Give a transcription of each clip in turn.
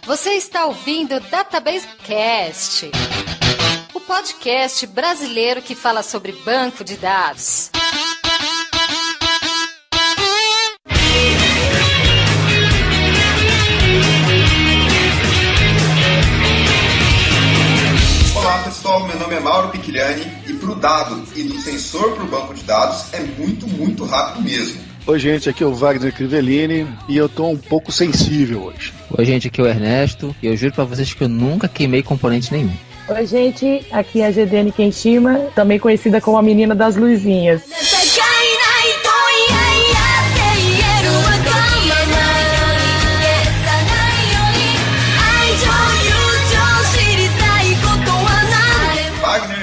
Você está ouvindo Database Cast, o podcast brasileiro que fala sobre banco de dados. Olá pessoal, meu nome é Mauro Picchiani e pro dado e do sensor pro banco de dados é muito rápido mesmo. Oi gente, aqui é o Wagner Crivellini e eu tô um pouco sensível hoje. Oi gente, aqui é o Ernesto e eu juro pra vocês que eu nunca queimei componente nenhum. Oi gente, aqui é a GDN Kenshima, também conhecida como a menina das luzinhas.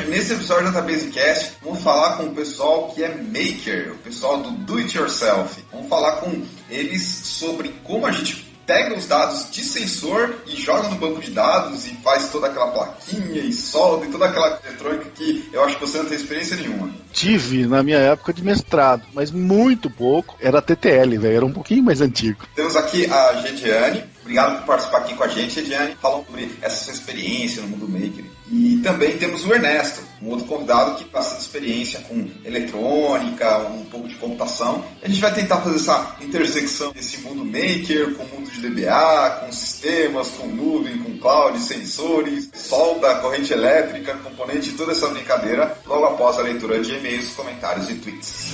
Nesse episódio da Database Cast, vamos falar com o pessoal que é maker, o pessoal do Do It Yourself. Vamos falar com eles sobre como a gente pega os dados de sensor e joga no banco de dados e faz toda aquela plaquinha e solda e toda aquela eletrônica que eu acho que você não tem experiência nenhuma. Tive na minha época de mestrado, mas muito pouco. Era TTL, velho, era um pouquinho mais antigo. Temos aqui a Gediane. Obrigado por participar aqui com a gente, Gediane. Falando sobre essa sua experiência no mundo maker. E também temos o Ernesto, um outro convidado que tem bastante experiência com eletrônica, um pouco de computação. A gente vai tentar fazer essa intersecção desse mundo maker com o mundo de DBA, com sistemas, com nuvem, com cloud, sensores, solda, corrente elétrica, componente, toda essa brincadeira, logo após a leitura de e-mails, comentários e tweets.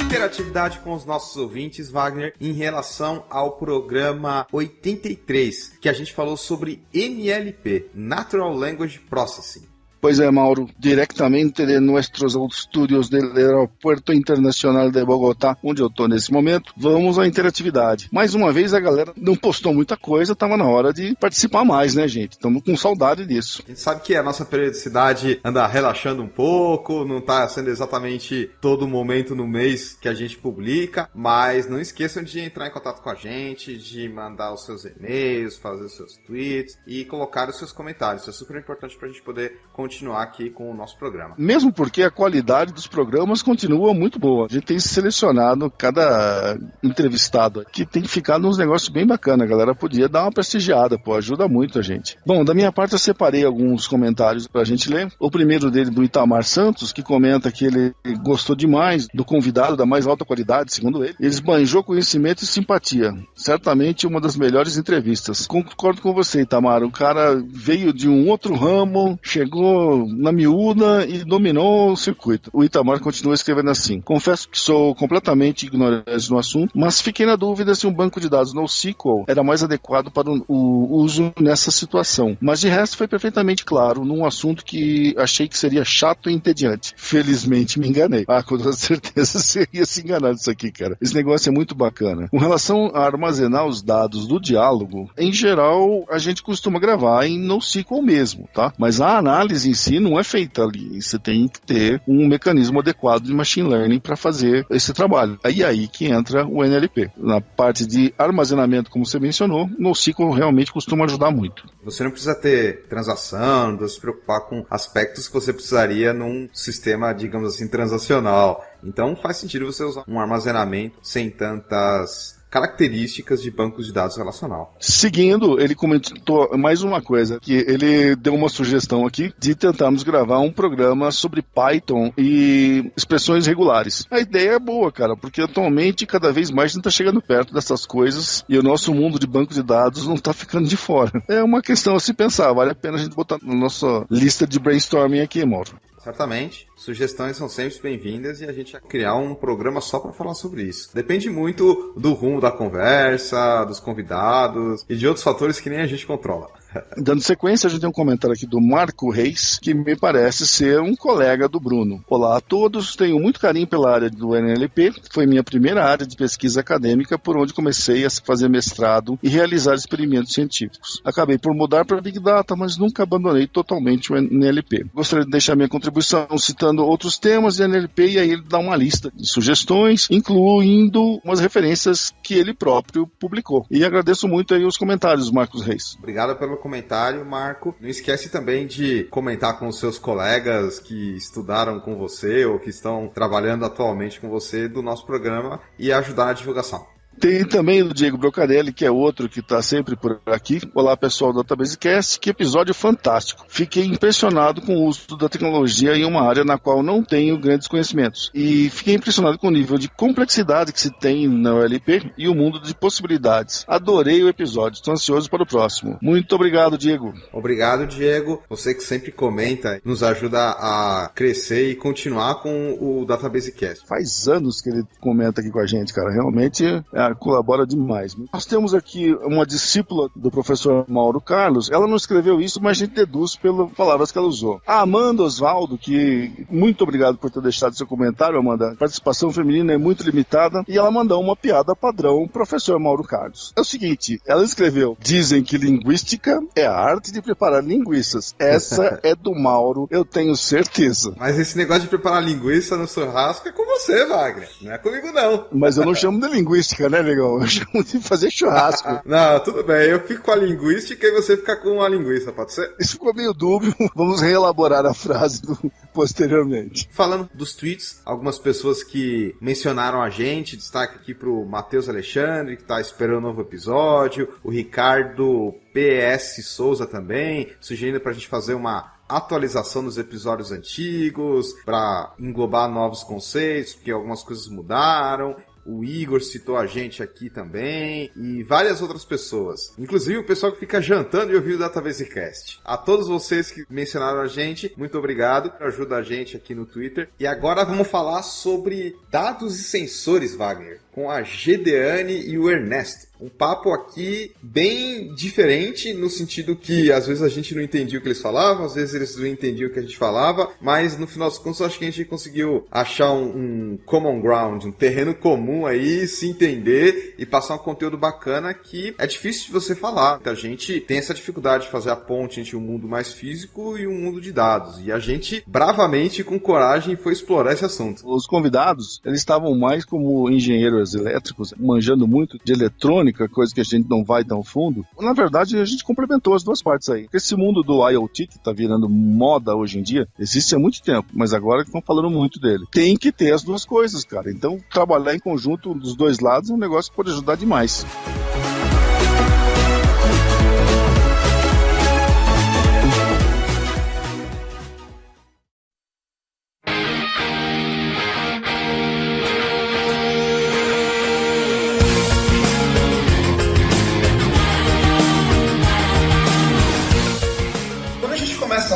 Interatividade com os nossos ouvintes, Wagner, em relação ao programa 83, que a gente falou sobre NLP, Natural Language Processing. Pois é, Mauro, directamente de nuestros estudios do Aeroporto Internacional de Bogotá, onde eu estou nesse momento, vamos à interatividade. Mais uma vez, a galera não postou muita coisa, estava na hora de participar mais, né, gente? Estamos com saudade disso. A gente sabe que a nossa periodicidade anda relaxando um pouco, não está sendo exatamente todo momento no mês que a gente publica, mas não esqueçam de entrar em contato com a gente, de mandar os seus e-mails, fazer os seus tweets e colocar os seus comentários. Isso é super importante para a gente poder continuar aqui com o nosso programa. Mesmo porque a qualidade dos programas continua muito boa. A gente tem selecionado cada entrevistado que tem ficado uns negócios bem bacanas. A galera podia dar uma prestigiada, pô, ajuda muito a gente. Bom, da minha parte eu separei alguns comentários pra gente ler. O primeiro dele do Itamar Santos, que comenta que ele gostou demais do convidado da mais alta qualidade, segundo ele. Ele esbanjou conhecimento e simpatia. Certamente uma das melhores entrevistas. Concordo com você, Itamar. O cara veio de um outro ramo, chegou na miúda e dominou o circuito. O Itamar continua escrevendo assim: confesso que sou completamente ignorante no assunto, mas fiquei na dúvida se um banco de dados NoSQL era mais adequado para o uso nessa situação. Mas de resto foi perfeitamente claro num assunto que achei que seria chato e entediante. Felizmente me enganei. Com toda certeza você ia se enganar disso aqui, cara. Esse negócio é muito bacana. Com relação a armazenar os dados do diálogo, em geral a gente costuma gravar em NoSQL mesmo, tá? Mas a análise em si não é feita ali. Você tem que ter um mecanismo adequado de machine learning para fazer esse trabalho. Aí que entra o NLP. Na parte de armazenamento, como você mencionou, NoSQL realmente costuma ajudar muito. Você não precisa ter transação, não precisa se preocupar com aspectos que você precisaria num sistema, digamos assim, transacional. Então faz sentido você usar um armazenamento sem tantas características de bancos de dados relacional. Seguindo, ele comentou mais uma coisa, que ele deu uma sugestão aqui de tentarmos gravar um programa sobre Python e expressões regulares. A ideia é boa, cara, porque atualmente cada vez mais a gente está chegando perto dessas coisas e o nosso mundo de banco de dados não está ficando de fora. É uma questão a se pensar, vale a pena a gente botar na nossa lista de brainstorming aqui, Mauro. Certamente. Sugestões são sempre bem-vindas e a gente vai criar um programa só para falar sobre isso. Depende muito do rumo da conversa, dos convidados e de outros fatores que nem a gente controla. Dando sequência, a gente tem um comentário aqui do Marco Reis, que me parece ser um colega do Bruno. Olá a todos, tenho muito carinho pela área do NLP, foi minha primeira área de pesquisa acadêmica, por onde comecei a fazer mestrado e realizar experimentos científicos. Acabei por mudar para Big Data, mas nunca abandonei totalmente o NLP. Gostaria de deixar minha contribuição citando outros temas de NLP, e aí ele dá uma lista de sugestões, incluindo umas referências que ele próprio publicou. E agradeço muito aí os comentários, Marcos Reis. Obrigado pelo comentário, Marco. Não esquece também de comentar com os seus colegas que estudaram com você ou que estão trabalhando atualmente com você do nosso programa e ajudar na divulgação. Tem também o Diego Brocarelli, que é outro que está sempre por aqui. Olá, pessoal do DatabaseCast, que episódio fantástico. Fiquei impressionado com o uso da tecnologia em uma área na qual não tenho grandes conhecimentos. E fiquei impressionado com o nível de complexidade que se tem na OLP e o mundo de possibilidades. Adorei o episódio, estou ansioso para o próximo. Muito obrigado, Diego. Obrigado, Diego. Você que sempre comenta, nos ajuda a crescer e continuar com o DatabaseCast. Faz anos que ele comenta aqui com a gente, cara. Realmente colabora demais. Nós temos aqui uma discípula do professor Mauro Carlos. Ela não escreveu isso, mas a gente deduz pelas palavras que ela usou. A Amanda Osvaldo, que muito obrigado por ter deixado seu comentário, Amanda. A participação feminina é muito limitada e ela mandou uma piada padrão, professor Mauro Carlos. É o seguinte, ela escreveu: dizem que linguística é a arte de preparar linguiças. Essa é do Mauro, eu tenho certeza. Mas esse negócio de preparar linguiça no churrasco é com você, Wagner. Não é comigo, não. Mas eu não chamo de linguística, né, legal? Eu chamo de fazer churrasco. Não, tudo bem. Eu fico com a linguística e você fica com a linguiça, pode ser? Isso ficou meio dúbio. Vamos reelaborar a frase posteriormente. Falando dos tweets, algumas pessoas que mencionaram a gente, destaque aqui pro Matheus Alexandre, que tá esperando um novo episódio, o Ricardo PS Souza também, sugerindo pra gente fazer uma atualização dos episódios antigos, para englobar novos conceitos, porque algumas coisas mudaram. O Igor citou a gente aqui também, e várias outras pessoas. Inclusive o pessoal que fica jantando e ouvindo o DatabaseCast. A todos vocês que mencionaram a gente, muito obrigado. Ajuda a gente aqui no Twitter. E agora vamos falar sobre dados e sensores, Wagner, com a Gedeane e o Ernesto. Um papo aqui bem diferente, no sentido que às vezes a gente não entendia o que eles falavam, às vezes eles não entendiam o que a gente falava, mas no final das contas eu acho que a gente conseguiu achar um common ground, um terreno comum aí, se entender e passar um conteúdo bacana que é difícil de você falar. A gente tem essa dificuldade de fazer a ponte entre um mundo mais físico e um mundo de dados, e a gente bravamente, com coragem, foi explorar esse assunto. Os convidados, eles estavam mais como engenheiros elétricos, manjando muito de eletrônica, coisa que a gente não vai tão fundo. Na verdade, a gente complementou as duas partes aí. Esse mundo do IoT, que tá virando moda hoje em dia, existe há muito tempo, mas agora estão falando muito dele. Tem que ter as duas coisas, cara. Então, trabalhar em conjunto dos dois lados é um negócio que pode ajudar demais.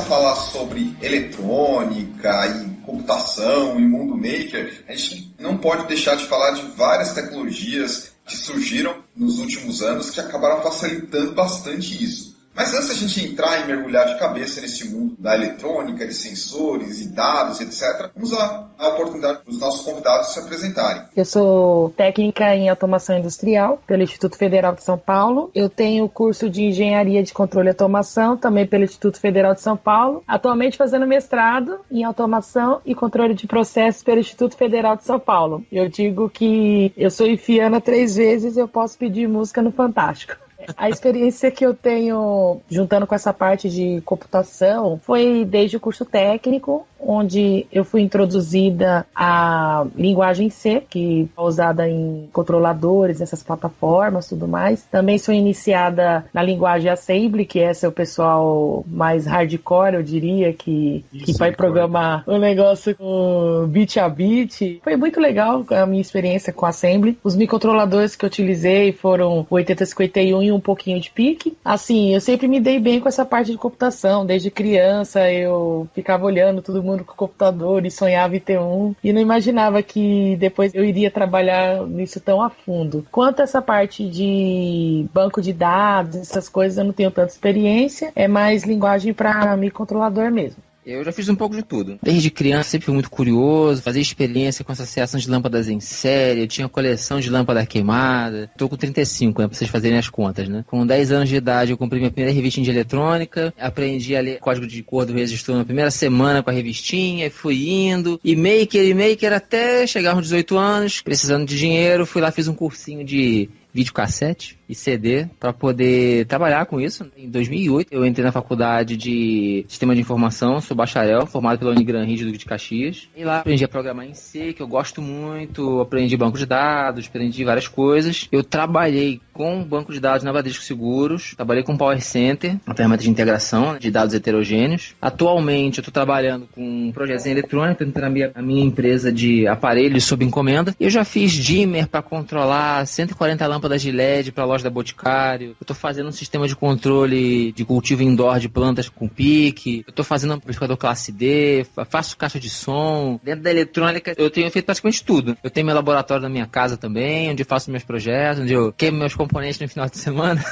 Falar sobre eletrônica e computação e mundo maker, a gente não pode deixar de falar de várias tecnologias que surgiram nos últimos anos que acabaram facilitando bastante isso. Mas antes da gente entrar e mergulhar de cabeça nesse mundo da eletrônica, de sensores e dados, etc., vamos dar a oportunidade para os nossos convidados se apresentarem. Eu sou técnica em automação industrial pelo Instituto Federal de São Paulo. Eu tenho curso de engenharia de controle e automação também pelo Instituto Federal de São Paulo. Atualmente fazendo mestrado em automação e controle de processos pelo Instituto Federal de São Paulo. Eu digo que eu sou ifiana 3 vezes, eu posso pedir música no Fantástico. A experiência que eu tenho juntando com essa parte de computação foi desde o curso técnico, onde eu fui introduzida à linguagem C, que é usada em controladores, essas plataformas, tudo mais. Também sou iniciada na linguagem Assembly, que essa é o pessoal mais hardcore, eu diria, que vai programar o negócio com bit a bit. Foi muito legal a minha experiência com Assembly. Os microcontroladores que eu utilizei foram o 8051 e um pouquinho de PIC. Assim, eu sempre me dei bem com essa parte de computação. Desde criança eu ficava olhando todo mundo com o computador e sonhava em ter um. E não imaginava que depois eu iria trabalhar nisso tão a fundo. Quanto a essa parte de banco de dados, essas coisas, eu não tenho tanta experiência. É mais linguagem para microcontrolador mesmo. Eu já fiz um pouco de tudo. Desde criança sempre fui muito curioso, fazia experiência com associação de lâmpadas em série, eu tinha coleção de lâmpada queimada. Tô com 35, né, pra vocês fazerem as contas, né? Com 10 anos de idade eu comprei minha primeira revistinha de eletrônica, aprendi a ler código de cor do resistor na primeira semana com a revistinha, e fui indo, e maker, até chegar aos 18 anos, precisando de dinheiro, fui lá, fiz um cursinho de videocassete e CD para poder trabalhar com isso. Em 2008 eu entrei na faculdade de Sistema de Informação, sou bacharel, formado pela Unigran Rio de Caxias. E lá aprendi a programar em C, que eu gosto muito, aprendi banco de dados, aprendi várias coisas. Eu trabalhei com banco de dados na Bradesco Seguros, trabalhei com Power Center, uma ferramenta de integração de dados heterogêneos. Atualmente eu estou trabalhando com projetos em eletrônica, tendo a minha empresa de aparelhos sob encomenda. Eu já fiz dimmer para controlar 140 lâmpadas de LED para a loja da Boticário. Eu estou fazendo um sistema de controle de cultivo indoor de plantas com pique. Eu estou fazendo um amplificador classe D, faço caixa de som. Dentro da eletrônica eu tenho feito praticamente tudo. Eu tenho meu laboratório na minha casa também, onde eu faço meus projetos, onde eu queimo meus componentes no final de semana.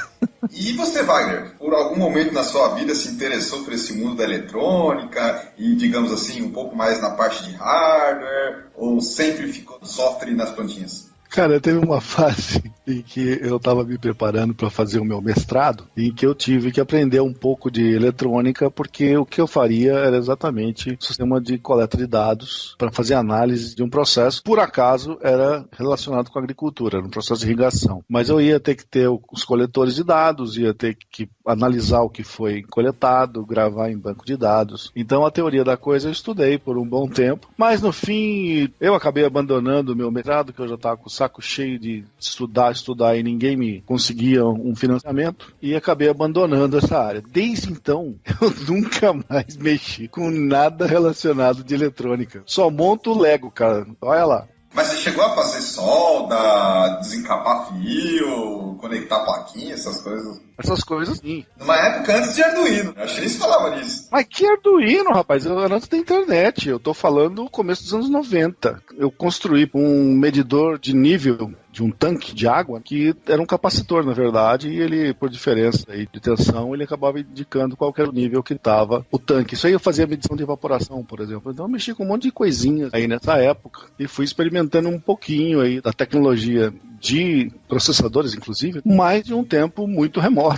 E você, Wagner, por algum momento na sua vida se interessou por esse mundo da eletrônica e, digamos assim, um pouco mais na parte de hardware, ou sempre ficou no software e nas plantinhas? Cara, teve uma fase em que eu estava me preparando para fazer o meu mestrado, em que eu tive que aprender um pouco de eletrônica, porque o que eu faria era exatamente o sistema de coleta de dados para fazer análise de um processo. Por acaso, era relacionado com a agricultura, era um processo de irrigação. Mas eu ia ter que ter os coletores de dados, ia ter que analisar o que foi coletado, gravar em banco de dados. Então, a teoria da coisa eu estudei por um bom tempo, mas no fim, eu acabei abandonando o meu mestrado, que eu já estava com o saco cheio de estudar e ninguém me conseguia um financiamento, e acabei abandonando essa área. Desde então, eu nunca mais mexi com nada relacionado de eletrônica. Só monto Lego, cara. Olha lá. Mas você chegou a fazer solda, desencapar fio, conectar plaquinha, essas coisas? Essas coisas, sim. Numa época antes de Arduino. Eu achei que eles falavam nisso. Mas que Arduino, rapaz? Eu era antes da internet. Eu tô falando do começo dos anos 90. Eu construí um medidor de nível de um tanque de água, que era um capacitor, na verdade, e ele, por diferença aí de tensão, ele acabava indicando qual era o nível que estava o tanque. Isso aí eu fazia medição de evaporação, por exemplo. Então eu mexi com um monte de coisinhas aí nessa época e fui experimentando um pouquinho aí da tecnologia de processadores, inclusive, mas de um tempo muito remoto.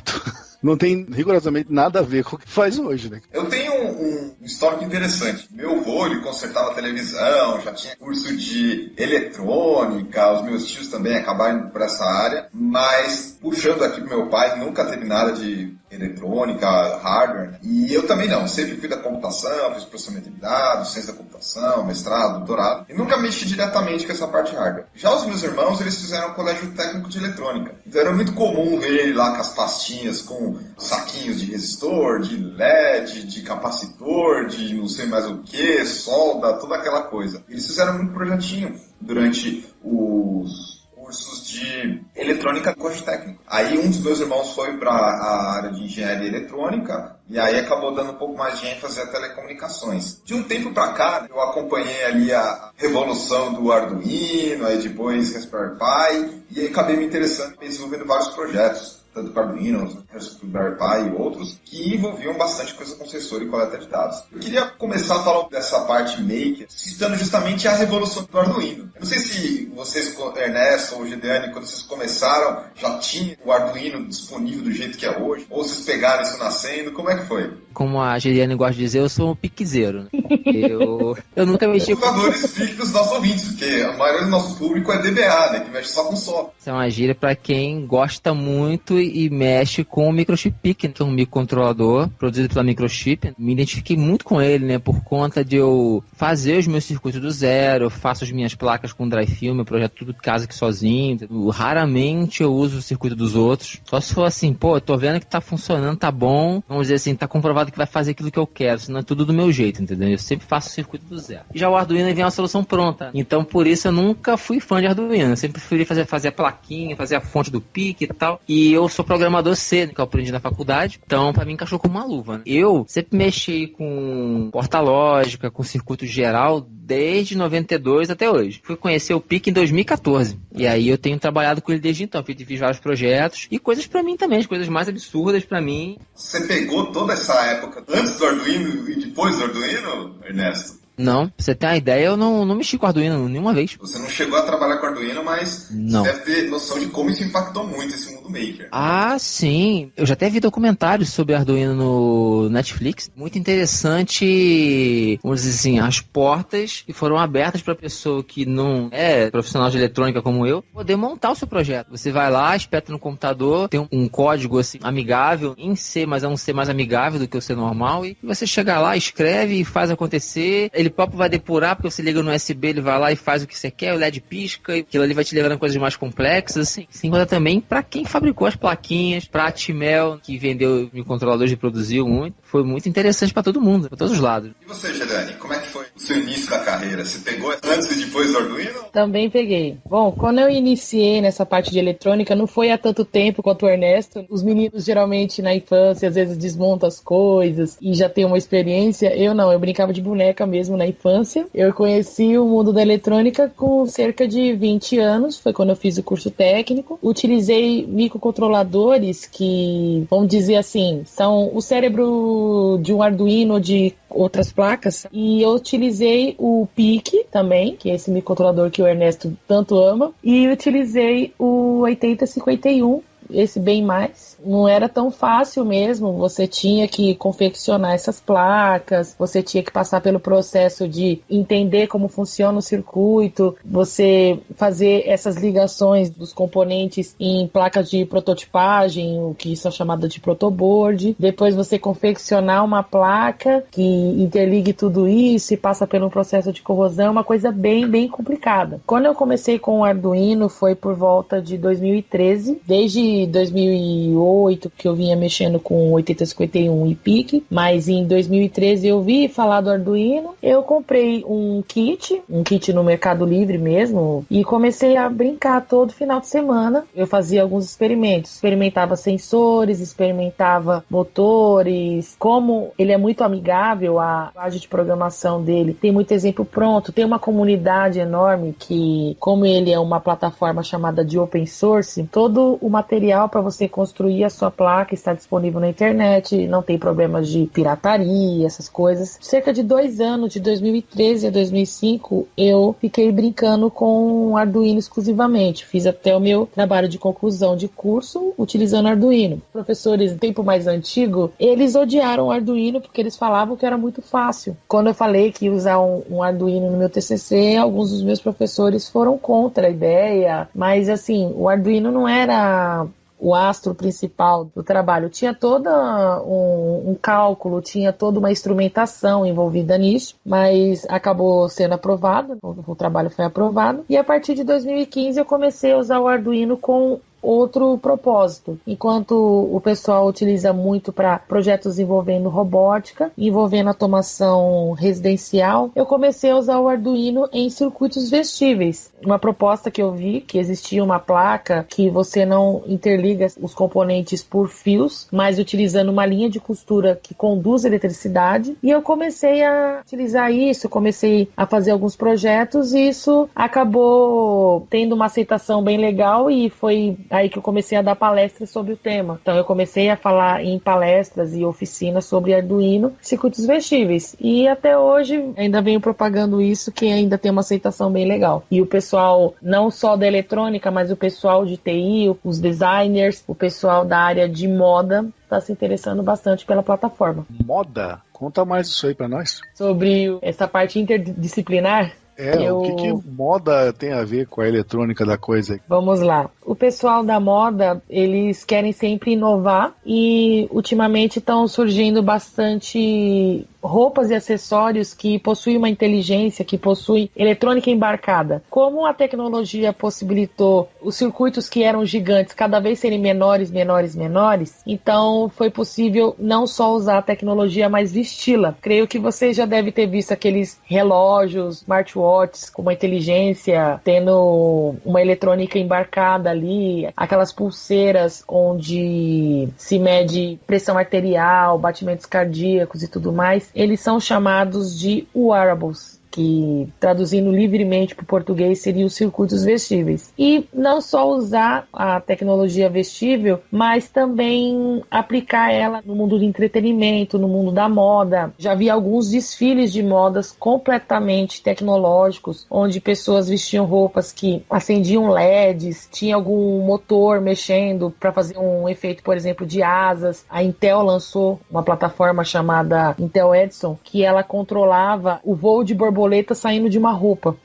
Não tem rigorosamente nada a ver com o que faz hoje, né? Eu tenho um histórico interessante. Meu avô, ele consertava televisão, já tinha curso de eletrônica, os meus tios também acabaram indo por essa área, mas puxando aqui pro meu pai, nunca teve nada de eletrônica, hardware, né? E eu também não, sempre fui da computação, fiz processamento de dados, ciência da computação, mestrado, doutorado, e nunca mexi diretamente com essa parte hardware. Já os meus irmãos, eles fizeram um colégio técnico de eletrônica, então era muito comum ver ele lá com as pastinhas, com saquinhos de resistor, de LED, de capacitor, de não sei mais o que, solda, toda aquela coisa. Eles fizeram muito projetinho durante os cursos de eletrônica colégio técnico. Aí um dos meus irmãos foi para a área de engenharia eletrônica e aí acabou dando um pouco mais de ênfase a telecomunicações. De um tempo para cá, eu acompanhei ali a revolução do Arduino, aí depois Raspberry Pi, e aí acabei me interessando e desenvolvendo vários projetos, tanto para Arduino, Raspberry Pi e outros, que envolviam bastante coisa com sensor e coleta de dados. Eu queria começar a falar dessa parte maker, citando justamente a revolução do Arduino. Eu não sei se vocês, Ernesto ou Gideane, quando vocês começaram, já tinham o Arduino disponível do jeito que é hoje, ou vocês pegaram isso nascendo, como é que foi? Como a Gideane gosta de dizer, eu sou um piquezeiro. Né? Eu nunca mexi com... Por favor, explique para os nossos ouvintes, porque a maioria do nosso público é DBA, né, que mexe só com software. Isso é uma gíria para quem gosta muito e mexe com o Microchip PIC, que é um microcontrolador produzido pela Microchip. Me identifiquei muito com ele, né, por conta de eu fazer os meus circuitos do zero, eu faço as minhas placas com dry film, eu projeto tudo de casa aqui sozinho. Raramente eu uso o circuito dos outros. Só se for assim, pô, eu tô vendo que tá funcionando, tá bom, vamos dizer assim, tá comprovado que vai fazer aquilo que eu quero, senão é tudo do meu jeito, entendeu? Eu sempre faço o circuito do zero. E já o Arduino vem uma solução pronta. Então, por isso, eu nunca fui fã de Arduino. Eu sempre preferi fazer a plaquinha, fazer a fonte do PIC e tal. E eu sou programador C, que eu aprendi na faculdade. Então, pra mim, encaixou como uma luva. Né? Eu sempre mexi com porta-lógica, com circuito geral, desde 92 até hoje. Fui conhecer o PIC em 2014. E aí eu tenho trabalhado com ele desde então. Fiz vários projetos e coisas pra mim também, as coisas mais absurdas pra mim. Você pegou toda essa época antes do Arduino e depois do Arduino, Ernesto? Não, pra você ter uma ideia, eu não mexi com Arduino nenhuma vez. Você não chegou a trabalhar com Arduino, mas não. Você deve ter noção de como isso impactou muito esse mundo mundo maker. Ah, sim. Eu já até vi documentários sobre Arduino no Netflix. Muito interessante, vamos dizer assim, as portas que foram abertas para a pessoa que não é profissional de eletrônica como eu, poder montar o seu projeto. Você vai lá, espeta no computador, tem um código assim, amigável em C, mas é um C mais amigável do que o C normal, e você chega lá, escreve e faz acontecer. Ele próprio vai depurar, porque você liga no USB, ele vai lá e faz o que você quer, o LED pisca, e aquilo ali vai te levando a coisas mais complexas, assim. Sem contar também para quem fabricou as plaquinhas, para a Atmel, que vendeu microcontroladores e produziu muito. Foi muito interessante para todo mundo, para todos os lados. E você, Gerani, como é que foi o seu início da carreira? Você pegou antes e depois do Arduino? Também peguei. Bom, quando eu iniciei nessa parte de eletrônica, não foi há tanto tempo quanto o Ernesto. Os meninos geralmente na infância às vezes desmontam as coisas e já tem uma experiência. Eu não, eu brincava de boneca mesmo na infância. Eu conheci o mundo da eletrônica com cerca de 20 anos, foi quando eu fiz o curso técnico. Utilizei microcontroladores que, vamos dizer assim, são o cérebro de um Arduino ou de outras placas, e eu utilizei o PIC também, que é esse microcontrolador que o Ernesto tanto ama, e utilizei o 8051, esse bem mais. Não era tão fácil mesmo, você tinha que confeccionar essas placas, você tinha que passar pelo processo de entender como funciona o circuito, você fazer essas ligações dos componentes em placas de prototipagem, o que são chamadas de protoboard, depois você confeccionar uma placa que interligue tudo isso e passa pelo processo de corrosão, uma coisa bem complicada. Quando eu comecei com o Arduino foi por volta de 2013, desde 2008 que eu vinha mexendo com 8051 e PIC, mas em 2013 eu vi falar do Arduino, eu comprei um kit no Mercado Livre mesmo, e comecei a brincar todo final de semana. Eu fazia alguns experimentos, experimentava sensores, experimentava motores, como ele é muito amigável, a linguagem de programação dele tem muito exemplo pronto, tem uma comunidade enorme que, como ele é uma plataforma chamada de open source, todo o material para você construir a sua placa está disponível na internet, não tem problemas de pirataria, essas coisas. Cerca de 2 anos, de 2013 a 2005, eu fiquei brincando com Arduino exclusivamente. Fiz até o meu trabalho de conclusão de curso utilizando Arduino. Professores do tempo mais antigo, eles odiaram o Arduino porque eles falavam que era muito fácil. Quando eu falei que ia usar um Arduino no meu TCC, alguns dos meus professores foram contra a ideia, mas assim, o Arduino não era o astro principal do trabalho. Tinha todo um cálculo, tinha toda uma instrumentação envolvida nisso, mas acabou sendo aprovado, o trabalho foi aprovado, e a partir de 2015 eu comecei a usar o Arduino com outro propósito. Enquanto o pessoal utiliza muito para projetos envolvendo robótica, envolvendo automação residencial, eu comecei a usar o Arduino em circuitos vestíveis. Uma proposta que eu vi, que existia uma placa que você não interliga os componentes por fios, mas utilizando uma linha de costura que conduz eletricidade, e eu comecei a utilizar isso, comecei a fazer alguns projetos, e isso acabou tendo uma aceitação bem legal, e foi aí que eu comecei a dar palestras sobre o tema. Então eu comecei a falar em palestras e oficinas sobre Arduino, circuitos vestíveis. E até hoje ainda venho propagando isso, que ainda tem uma aceitação bem legal. E o pessoal, não só da eletrônica, mas o pessoal de TI, os designers, o pessoal da área de moda, está se interessando bastante pela plataforma. Moda? Conta mais isso aí para nós. Sobre essa parte interdisciplinar, o que moda tem a ver com a eletrônica da coisa? Vamos lá. O pessoal da moda, eles querem sempre inovar, e ultimamente estão surgindo bastante roupas e acessórios que possuem uma inteligência, que possuem eletrônica embarcada. Como a tecnologia possibilitou os circuitos que eram gigantes cada vez serem menores, então foi possível não só usar a tecnologia, mas vesti-la. Creio que você já deve ter visto aqueles relógios, smartwatches com uma inteligência, tendo uma eletrônica embarcada ali, aquelas pulseiras onde se mede pressão arterial, batimentos cardíacos e tudo mais. Eles são chamados de wearables. que traduzindo livremente para o português seria os circuitos vestíveis. E não só usar a tecnologia vestível, mas também aplicar ela no mundo do entretenimento, no mundo da moda. Já vi alguns desfiles de modas completamente tecnológicos, onde pessoas vestiam roupas que acendiam LEDs, tinha algum motor mexendo para fazer um efeito, por exemplo, de asas. A Intel lançou uma plataforma chamada Intel Edison, que ela controlava o voo de borboleta saindo de uma roupa.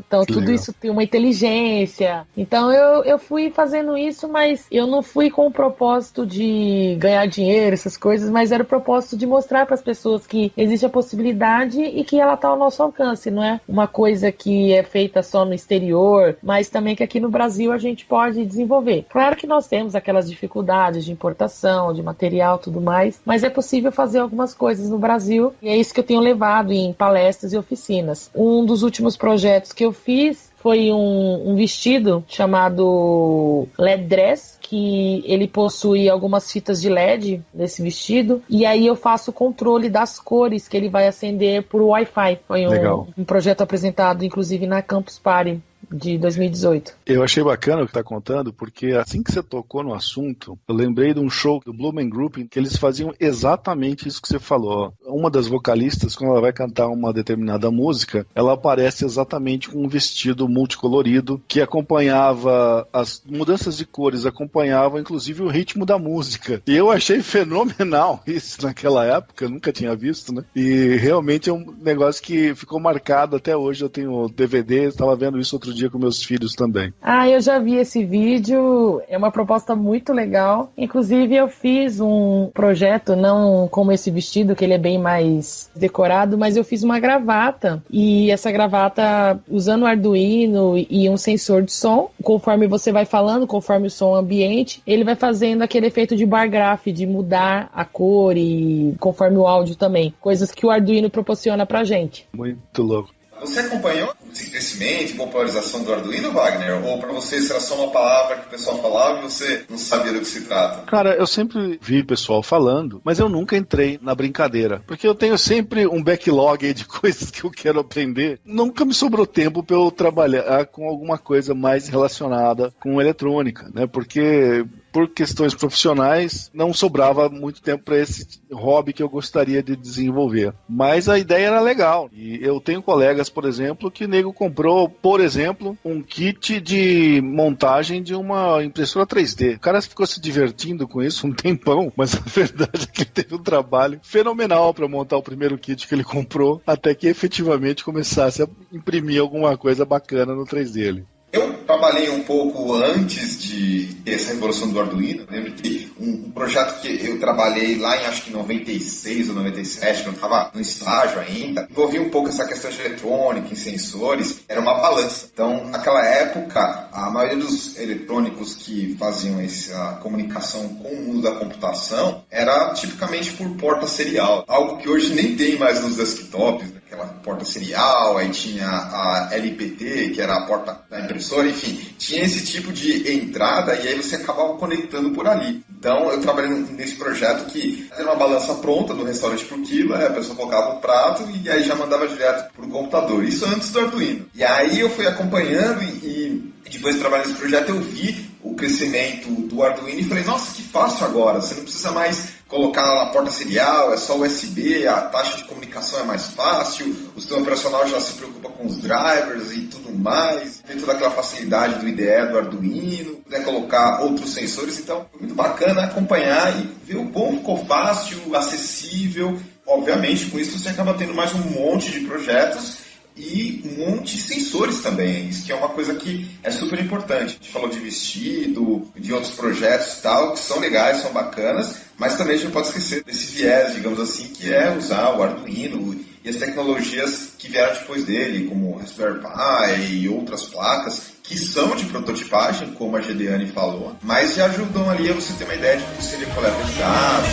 Então tudo isso tem uma inteligência. Então eu fui fazendo isso, mas eu não fui com o propósito de ganhar dinheiro, essas coisas, mas era o propósito de mostrar para as pessoas que existe a possibilidade e que ela está ao nosso alcance, não é uma coisa que é feita só no exterior, mas também que aqui no Brasil a gente pode desenvolver. Claro que nós temos aquelas dificuldades de importação, de material, tudo mais, mas é possível fazer algumas coisas no Brasil e é isso que eu tenho levado em palestras e oficinas. Um dos últimos projetos que eu fiz foi um vestido chamado LED Dress, que ele possui algumas fitas de LED nesse vestido, e aí eu faço o controle das cores que ele vai acender por Wi-Fi. Foi um projeto apresentado, inclusive, na Campus Party de 2018. Eu achei bacana o que está contando, porque assim que você tocou no assunto, eu lembrei de um show do Blumen Group, que eles faziam exatamente isso que você falou. Uma das vocalistas, quando ela vai cantar uma determinada música, ela aparece exatamente com um vestido multicolorido, que acompanhava as mudanças de cores, acompanhava inclusive o ritmo da música. E eu achei fenomenal isso naquela época, nunca tinha visto, né? E realmente é um negócio que ficou marcado até hoje. Eu tenho DVD, estava vendo isso outro dia com meus filhos também. Eu já vi esse vídeo, é uma proposta muito legal. Inclusive eu fiz um projeto, não como esse vestido, que ele é bem mais decorado, mas eu fiz uma gravata, e essa gravata usando o Arduino e um sensor de som, conforme você vai falando, conforme o som ambiente, ele vai fazendo aquele efeito de bar graph, de mudar a cor e conforme o áudio também, coisas que o Arduino proporciona pra gente. Muito louco. Você acompanhou esse crescimento e popularização do Arduino, Wagner? Ou para você isso era só uma palavra que o pessoal falava e você não sabia do que se trata? Cara, eu sempre vi o pessoal falando, mas eu nunca entrei na brincadeira. Porque eu tenho sempre um backlog de coisas que eu quero aprender. Nunca me sobrou tempo para eu trabalhar com alguma coisa mais relacionada com eletrônica, né? Porque por questões profissionais, não sobrava muito tempo para esse hobby que eu gostaria de desenvolver. Mas a ideia era legal. E eu tenho colegas, por exemplo, que nego comprou, por exemplo, um kit de montagem de uma impressora 3D. O cara ficou se divertindo com isso um tempão, mas a verdade é que ele teve um trabalho fenomenal para montar o primeiro kit que ele comprou, até que efetivamente começasse a imprimir alguma coisa bacana no 3D ali. Eu trabalhei um pouco antes de ter essa revolução do Arduino. Eu lembro que um projeto que eu trabalhei lá em acho que 96 ou 97, quando eu estava no estágio ainda, envolvia um pouco essa questão de eletrônica e sensores, era uma balança. Então, naquela época, a maioria dos eletrônicos que faziam essa comunicação com o mundo da computação era tipicamente por porta serial, algo que hoje nem tem mais nos desktops, né? Aquela porta serial, aí tinha a LPT, que era a porta da impressora, enfim, tinha esse tipo de entrada e aí você acabava conectando por ali. Então eu trabalhei nesse projeto que era uma balança pronta do restaurante por quilo, a pessoa colocava o prato e aí já mandava direto pro computador. Isso antes do Arduino. E aí eu fui acompanhando e depois de trabalhar nesse projeto eu vi o crescimento do Arduino e falei, nossa, que fácil agora, você não precisa mais colocar na porta serial, é só USB, a taxa de comunicação é mais fácil, o sistema operacional já se preocupa com os drivers e tudo mais, tem toda aquela facilidade do IDE do Arduino, puder colocar outros sensores, então foi muito bacana acompanhar e ver o quão ficou fácil, acessível. Obviamente, com isso você acaba tendo mais um monte de projetos e um monte de sensores também, isso que é uma coisa que é super importante. A gente falou de vestido, de outros projetos e tal, que são legais, são bacanas, mas também a gente não pode esquecer desse viés, digamos assim, que é usar o Arduino e as tecnologias que vieram depois dele, como o Raspberry Pi e outras placas, que são de prototipagem, como a Gedeane falou, mas já ajudam ali a você ter uma ideia de como seria a coleta de dados.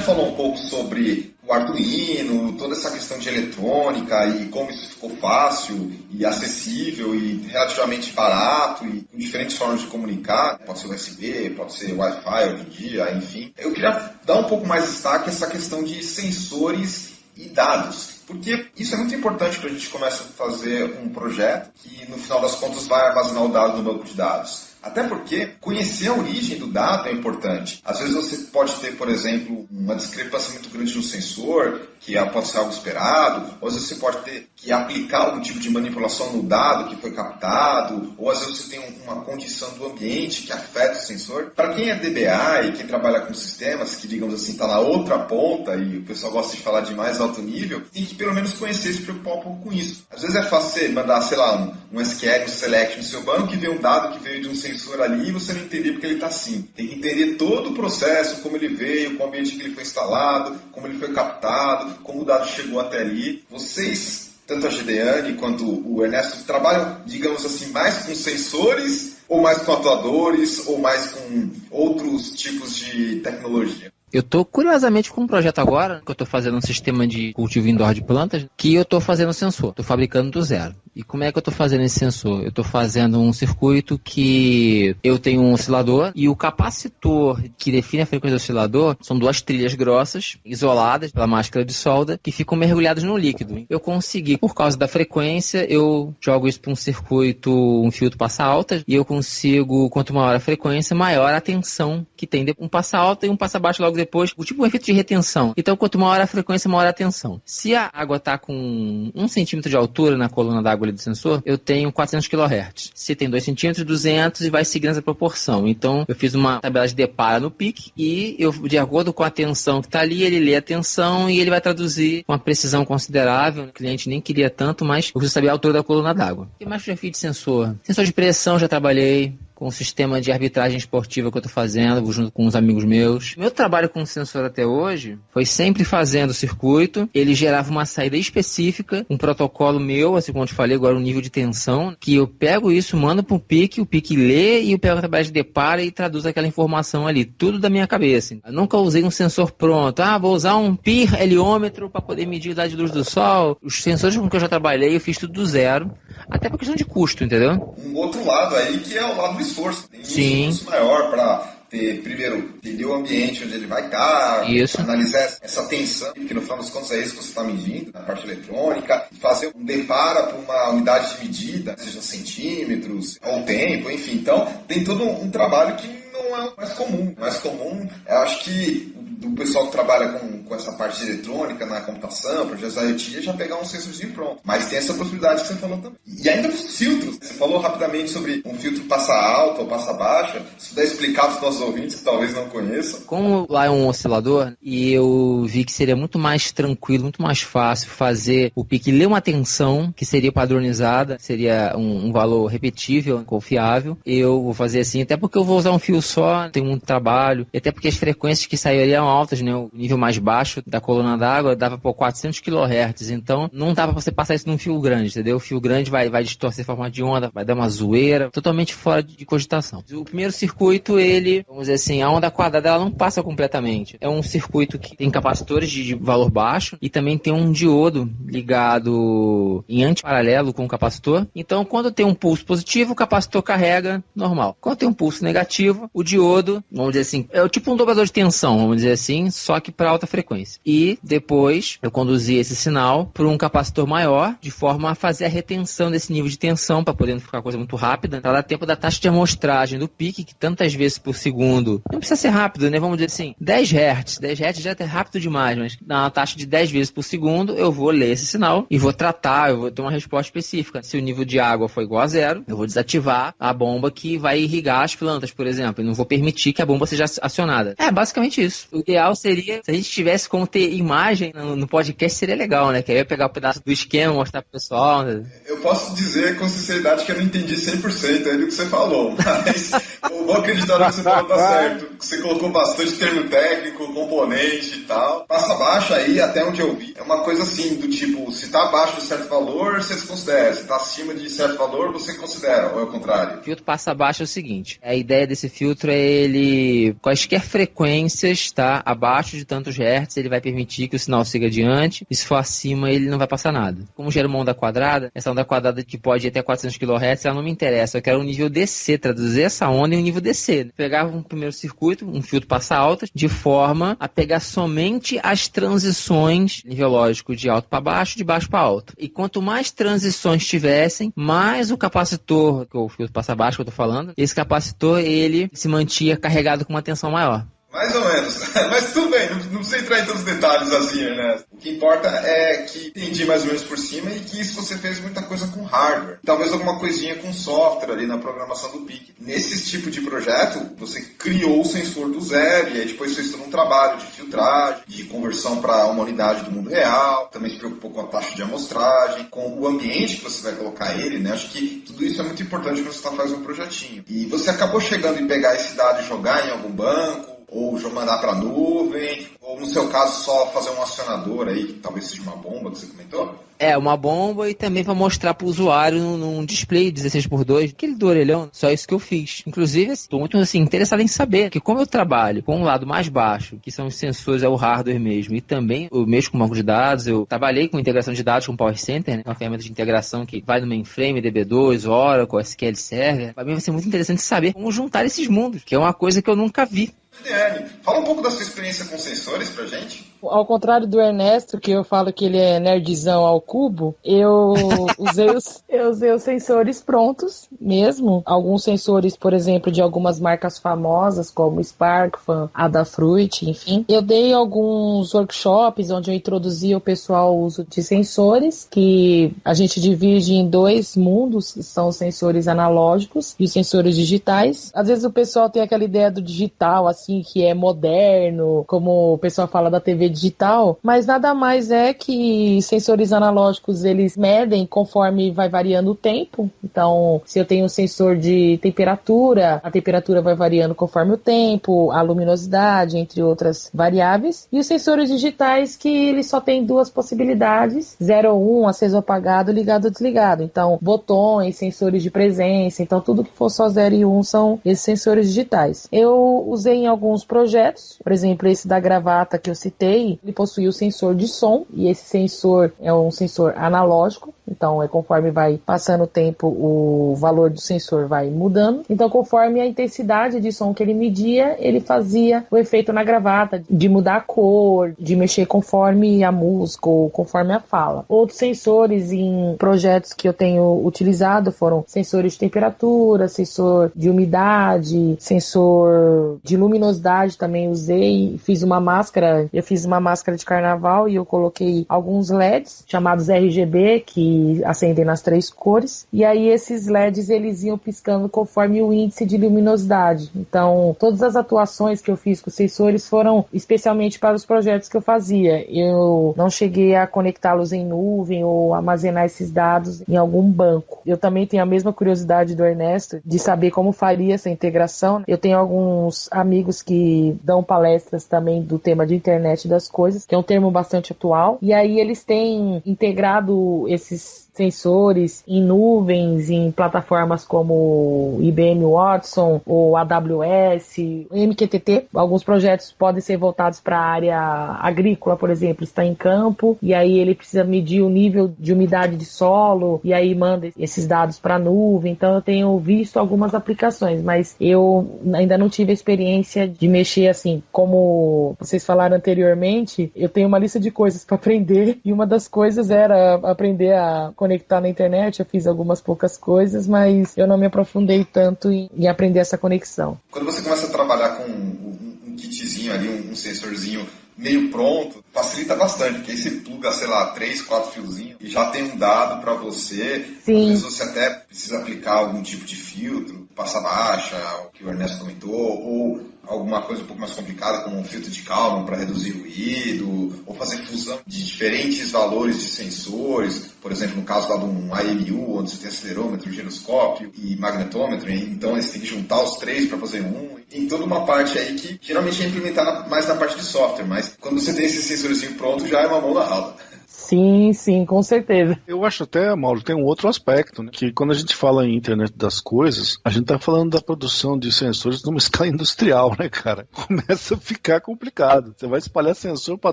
falou um pouco sobre o Arduino, toda essa questão de eletrônica e como isso ficou fácil e acessível e relativamente barato e com diferentes formas de comunicar. Pode ser USB, pode ser Wi-Fi hoje em dia, enfim. Eu queria dar um pouco mais de destaque a essa questão de sensores e dados. Porque isso é muito importante quando a gente começa a fazer um projeto que, no final das contas, vai armazenar o dado no banco de dados. Até porque conhecer a origem do dado é importante. Às vezes você pode ter, por exemplo, uma discrepância muito grande no sensor, que pode ser algo esperado, ou às vezes você pode ter que aplicar algum tipo de manipulação no dado que foi captado, ou às vezes você tem uma condição do ambiente que afeta o sensor. Para quem é DBA e quem trabalha com sistemas, que digamos assim está na outra ponta, e o pessoal gosta de falar de mais alto nível, tem que pelo menos conhecer e se preocupar um pouco com isso. Às vezes é fácil você mandar, sei lá, um SQL, um select no seu banco e ver um dado que veio de um sensor ali e você não entender porque ele está assim. Tem que entender todo o processo, como ele veio, qual ambiente que ele foi instalado, como ele foi captado, como o dado chegou até ali. Vocês, tanto a Gedeane quanto o Ernesto, trabalham, digamos assim, mais com sensores ou mais com atuadores ou mais com outros tipos de tecnologia? Eu tô curiosamente com um projeto agora, que eu tô fazendo um sistema de cultivo indoor de plantas, que eu tô fazendo sensor, tô fabricando do zero. E como é que eu tô fazendo esse sensor? Eu tô fazendo um circuito que eu tenho um oscilador e o capacitor que define a frequência do oscilador são 2 trilhas grossas, isoladas pela máscara de solda, que ficam mergulhadas no líquido. Eu consegui, por causa da frequência, eu jogo isso para um circuito, um filtro passa alta, e eu consigo, quanto maior a frequência, maior a tensão que tem. Um passa alta e um passa baixo logo depois, tipo um efeito de retenção. Então, quanto maior a frequência, maior a tensão. Se a água está com 1 centímetro de altura na coluna d'água do sensor, eu tenho 400 kHz. Se tem 2 centímetros, 200 e vai seguindo essa proporção. Então, eu fiz uma tabela de depara no PIC e eu, de acordo com a tensão que está ali, ele lê a tensão e ele vai traduzir com uma precisão considerável. O cliente nem queria tanto, mas eu preciso saber a altura da coluna d'água. O que mais eu já fiz de sensor? Sensor de pressão já trabalhei. Com o sistema de arbitragem esportiva que eu estou fazendo, junto com uns amigos meus. Meu trabalho com o sensor até hoje foi sempre fazendo o circuito. Ele gerava uma saída específica, um protocolo meu, assim como eu te falei agora, um nível de tensão, que eu pego isso, mando para o PIC lê e eu pego a tabela de depara e traduz aquela informação ali. Tudo da minha cabeça. Eu nunca usei um sensor pronto. Vou usar um PIR heliômetro para poder medir a idade de luz do sol. Os sensores com que eu já trabalhei, eu fiz tudo do zero. Até por questão de custo, entendeu? Um outro lado aí que é o lado do esforço. Tem um esforço maior para ter, primeiro, entender o ambiente onde ele vai estar, analisar essa tensão, que no final das contas é isso que você está medindo, na parte eletrônica, fazer um depara para uma unidade de medida, seja centímetros, ou tempo, enfim. Então, tem todo um trabalho que não é o mais comum. O mais comum, eu acho que do pessoal que trabalha com essa parte de eletrônica, na computação, projetos IoT, é já pegar um sensorzinho pronto. Mas tem essa possibilidade que você falou também. E ainda os filtros. Você falou rapidamente sobre um filtro passa alta ou passa baixa. Se puder explicar para os nossos ouvintes que talvez não conheçam. Como lá é um oscilador, e eu vi que seria muito mais tranquilo, muito mais fácil fazer o PIC ler uma tensão que seria padronizada, seria um valor repetível, confiável. Eu vou fazer assim, até porque eu vou usar um fio só, tem muito trabalho, e até porque as frequências que sairiam altas, né? O nível mais baixo da coluna d'água dava por 400 kHz, então não dava pra você passar isso num fio grande, entendeu? O fio grande vai distorcer a forma de onda, vai dar uma zoeira, totalmente fora de cogitação. O primeiro circuito, ele, vamos dizer assim, a onda quadrada ela não passa completamente. É um circuito que tem capacitores de valor baixo e também tem um diodo ligado em antiparalelo com o capacitor. Então, quando tem um pulso positivo, o capacitor carrega normal. Quando tem um pulso negativo, o diodo, vamos dizer assim, é tipo um dobrador de tensão, vamos dizer assim, só que para alta frequência. E depois eu conduzi esse sinal para um capacitor maior, de forma a fazer a retenção desse nível de tensão, para poder não ficar coisa muito rápida, para dar tempo da taxa de amostragem do PIC, que tantas vezes por segundo, não precisa ser rápido, né? Vamos dizer assim, 10 Hz. 10 Hz já é rápido demais, mas na taxa de 10 vezes por segundo, eu vou ler esse sinal e vou tratar, eu vou ter uma resposta específica. Se o nível de água for igual a zero, eu vou desativar a bomba que vai irrigar as plantas, por exemplo, e não vou permitir que a bomba seja acionada. É basicamente isso. O ideal seria se a gente tivesse pudesse como ter imagem no podcast seria legal, né? Que aí eu ia pegar um pedaço do esquema, mostrar pro pessoal, né? Eu posso dizer com sinceridade que eu não entendi 100% aí do que você falou, mas eu vou acreditar no que você falou, tá certo. Você colocou bastante termo técnico, componente e tal. Passa abaixo aí, até onde eu vi, é uma coisa assim, do tipo, se tá abaixo de certo valor, você desconsidera. Se tá acima de certo valor, você considera, ou é o contrário? O filtro passa abaixo é o seguinte, a ideia desse filtro é ele, quaisquer frequências, tá, abaixo de tantos hertz, ele vai permitir que o sinal siga adiante, e se for acima, ele não vai passar nada. Como gera uma onda quadrada, essa onda quadrada que pode ir até 400 kHz, ela não me interessa, eu quero um nível DC, traduzir essa onda em um nível DC. Né? Pegava um primeiro circuito, um filtro passa altas, de forma a pegar somente as transições, nível lógico, de alto para baixo, de baixo para alto. E quanto mais transições tivessem, mais o capacitor, que é o filtro passa baixo que eu tô falando, esse capacitor, ele se mantinha carregado com uma tensão maior. Mais ou menos. Mas tudo bem, não precisa entrar em tantos detalhes assim, Ernesto. O que importa é que entendi mais ou menos por cima e que isso você fez muita coisa com hardware. Talvez alguma coisinha com software ali na programação do PIC. Nesse tipo de projeto, você criou o sensor do zero e aí depois fez todo um trabalho de filtragem, de conversão para uma unidade do mundo real. Também se preocupou com a taxa de amostragem, com o ambiente que você vai colocar ele, né? Acho que tudo isso é muito importante quando você está fazendo um projetinho. E você acabou chegando em pegar esse dado e jogar em algum banco, ou mandar para a nuvem, ou no seu caso só fazer um acionador aí, que talvez seja uma bomba que você comentou? É, uma bomba e também para mostrar para o usuário num display 16x2, aquele do orelhão, só isso que eu fiz. Inclusive, estou muito interessado em saber que como eu trabalho com um lado mais baixo, que são os sensores, é o hardware mesmo, e também eu mexo com banco de dados, eu trabalhei com integração de dados com o Power Center, né, uma ferramenta de integração que vai no mainframe, DB2, Oracle, SQL Server. Para mim vai ser muito interessante saber como juntar esses mundos, que é uma coisa que eu nunca vi. Guilherme, fala um pouco da sua experiência com sensores pra gente. Ao contrário do Ernesto, que eu falo que ele é nerdzão ao cubo, eu usei os sensores prontos mesmo. Alguns sensores, por exemplo, de algumas marcas famosas, como SparkFun, Adafruit, enfim. Eu dei alguns workshops onde eu introduzia o pessoal ao uso de sensores, que a gente divide em dois mundos, que são os sensores analógicos e os sensores digitais. Às vezes o pessoal tem aquela ideia do digital, assim, que é moderno, como o pessoal fala da TV digital, mas nada mais é que sensores analógicos, eles medem conforme vai variando o tempo. Então, se eu tenho um sensor de temperatura, a temperatura vai variando conforme o tempo, a luminosidade, entre outras variáveis. E os sensores digitais, que eles só têm duas possibilidades, 0 ou 1, aceso ou apagado, ligado ou desligado. Então, botões, sensores de presença, então tudo que for só 0 e 1 são esses sensores digitais. Eu usei em alguns projetos, por exemplo, esse da gravata que eu citei, ele possui o sensor de som, e esse sensor é um sensor analógico, então é conforme vai passando o tempo, o valor do sensor vai mudando. Então, conforme a intensidade de som que ele media, ele fazia o efeito na gravata, de mudar a cor, de mexer conforme a música ou conforme a fala. Outros sensores em projetos que eu tenho utilizado foram sensores de temperatura, sensor de umidade, sensor de luminosidade também usei. Fiz uma máscara, eu fiz uma máscara de carnaval e eu coloquei alguns LEDs chamados RGB que acendem nas 3 cores, e aí esses LEDs eles iam piscando conforme o índice de luminosidade. Então todas as atuações que eu fiz com os sensores foram especialmente para os projetos que eu fazia. Eu não cheguei a conectá-los em nuvem ou armazenar esses dados em algum banco. Eu também tenho a mesma curiosidade do Ernesto de saber como faria essa integração. Eu tenho alguns amigos que dão palestras também do tema de internet das coisas, que é um termo bastante atual, e aí eles têm integrado esses sensores em nuvens, em plataformas como IBM Watson ou AWS, MQTT. Alguns projetos podem ser voltados para a área agrícola, por exemplo, está em campo, e aí ele precisa medir o nível de umidade de solo, e aí manda esses dados para a nuvem. Então eu tenho visto algumas aplicações, mas eu ainda não tive a experiência de mexer assim. Como vocês falaram anteriormente, eu tenho uma lista de coisas para aprender, e uma das coisas era aprender a conectar na internet. Eu fiz algumas poucas coisas, mas eu não me aprofundei tanto em aprender essa conexão. Quando você começa a trabalhar com um kitzinho ali, um sensorzinho meio pronto, facilita bastante, porque aí você pluga, sei lá, 3, 4 fiozinhos e já tem um dado para você. Sim. Às vezes você até precisa aplicar algum tipo de filtro, passa baixa, o que o Ernesto comentou, ou alguma coisa um pouco mais complicada, como um filtro de Kalman para reduzir ruído, ou fazer fusão de diferentes valores de sensores, por exemplo, no caso lá de um IMU, onde você tem acelerômetro, giroscópio e magnetômetro, então eles têm que juntar os três para fazer um. Tem toda uma parte aí que geralmente é implementada mais na parte de software, mas quando você tem esse sensorzinho pronto, já é uma mão na roda. Sim, com certeza. Eu acho até, Mauro, tem um outro aspecto, né? Que quando a gente fala em internet das coisas, a gente tá falando da produção de sensores numa escala industrial, né, cara? Começa a ficar complicado. Você vai espalhar sensor pra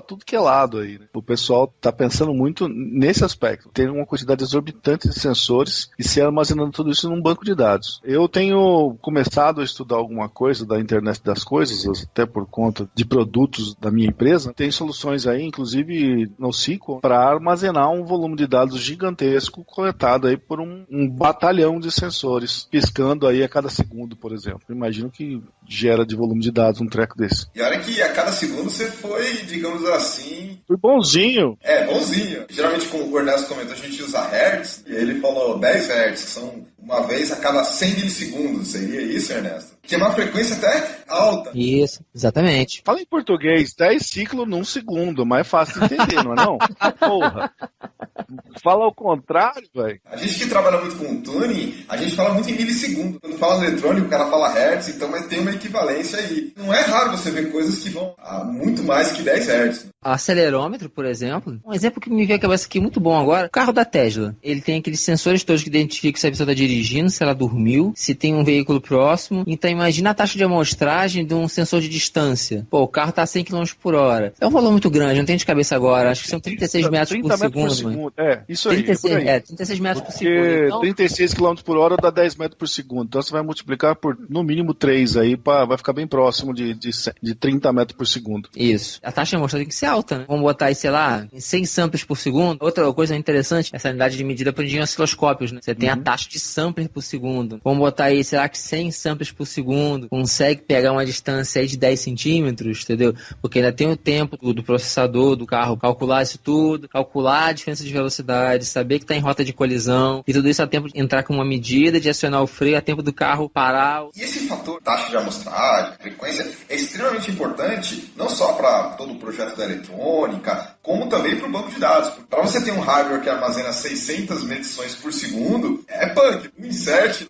tudo que é lado aí, né? O pessoal tá pensando muito nesse aspecto. Ter uma quantidade exorbitante de sensores e se armazenando tudo isso num banco de dados. Eu tenho começado a estudar alguma coisa da internet das coisas, até por conta de produtos da minha empresa. Tem soluções aí, inclusive no SQL, para armazenar um volume de dados gigantesco coletado aí por um batalhão de sensores, piscando aí a cada segundo, por exemplo. Imagino que gera de volume de dados um treco desse. E olha que a cada segundo você foi, digamos assim... Foi bonzinho. Bonzinho. Geralmente, como o Ernesto comentou, a gente usa Hertz, e ele falou 10 Hertz, que são uma vez a cada 100 milissegundos. Seria isso, Ernesto? Que é uma frequência até alta. Isso, exatamente. Fala em português, 10 ciclos num segundo, mais fácil de entender, não é não? Porra. Fala ao contrário, velho. A gente que trabalha muito com tuning, a gente fala muito em milissegundo. Quando fala no eletrônico, o cara fala hertz, então mas tem uma equivalência aí. Não é raro você ver coisas que vão a muito mais que 10 hertz. Acelerômetro, por exemplo. Um exemplo que me veio à cabeça aqui muito bom agora. O carro da Tesla. Ele tem aqueles sensores todos que identificam se a pessoa está dirigindo, se ela dormiu, se tem um veículo próximo. Então imagina a taxa de amostragem de um sensor de distância. Pô, o carro está a 100 km por hora. É um valor muito grande, não tenho de cabeça agora. Acho que são 36 metros por segundo. Isso aí. 36 metros por segundo. Então, 36 km por hora dá 10 metros por segundo. Então você vai multiplicar por no mínimo 3 aí, vai ficar bem próximo de 30 metros por segundo. Isso. A taxa de amostragem tem que ser alta, né? Vamos botar aí, sei lá, em 100 samples por segundo. Outra coisa interessante, essa unidade de medida aprendi em osciloscópios, né? Você tem a taxa de samples por segundo. Vamos botar aí, será que 100 samples por segundo consegue pegar uma distância aí de 10 centímetros, entendeu? Porque ainda tem o tempo do processador do carro calcular isso tudo, calcular a diferença de velocidade, saber que está em rota de colisão, e tudo isso a tempo de entrar com uma medida, de acionar o freio, a tempo do carro parar. E esse fator taxa de amostragem, frequência, é extremamente importante, não só para todo o projeto da eletrônica, como também para o banco de dados. Para você ter um hardware que armazena 600 medições por segundo, é punk. Um insert,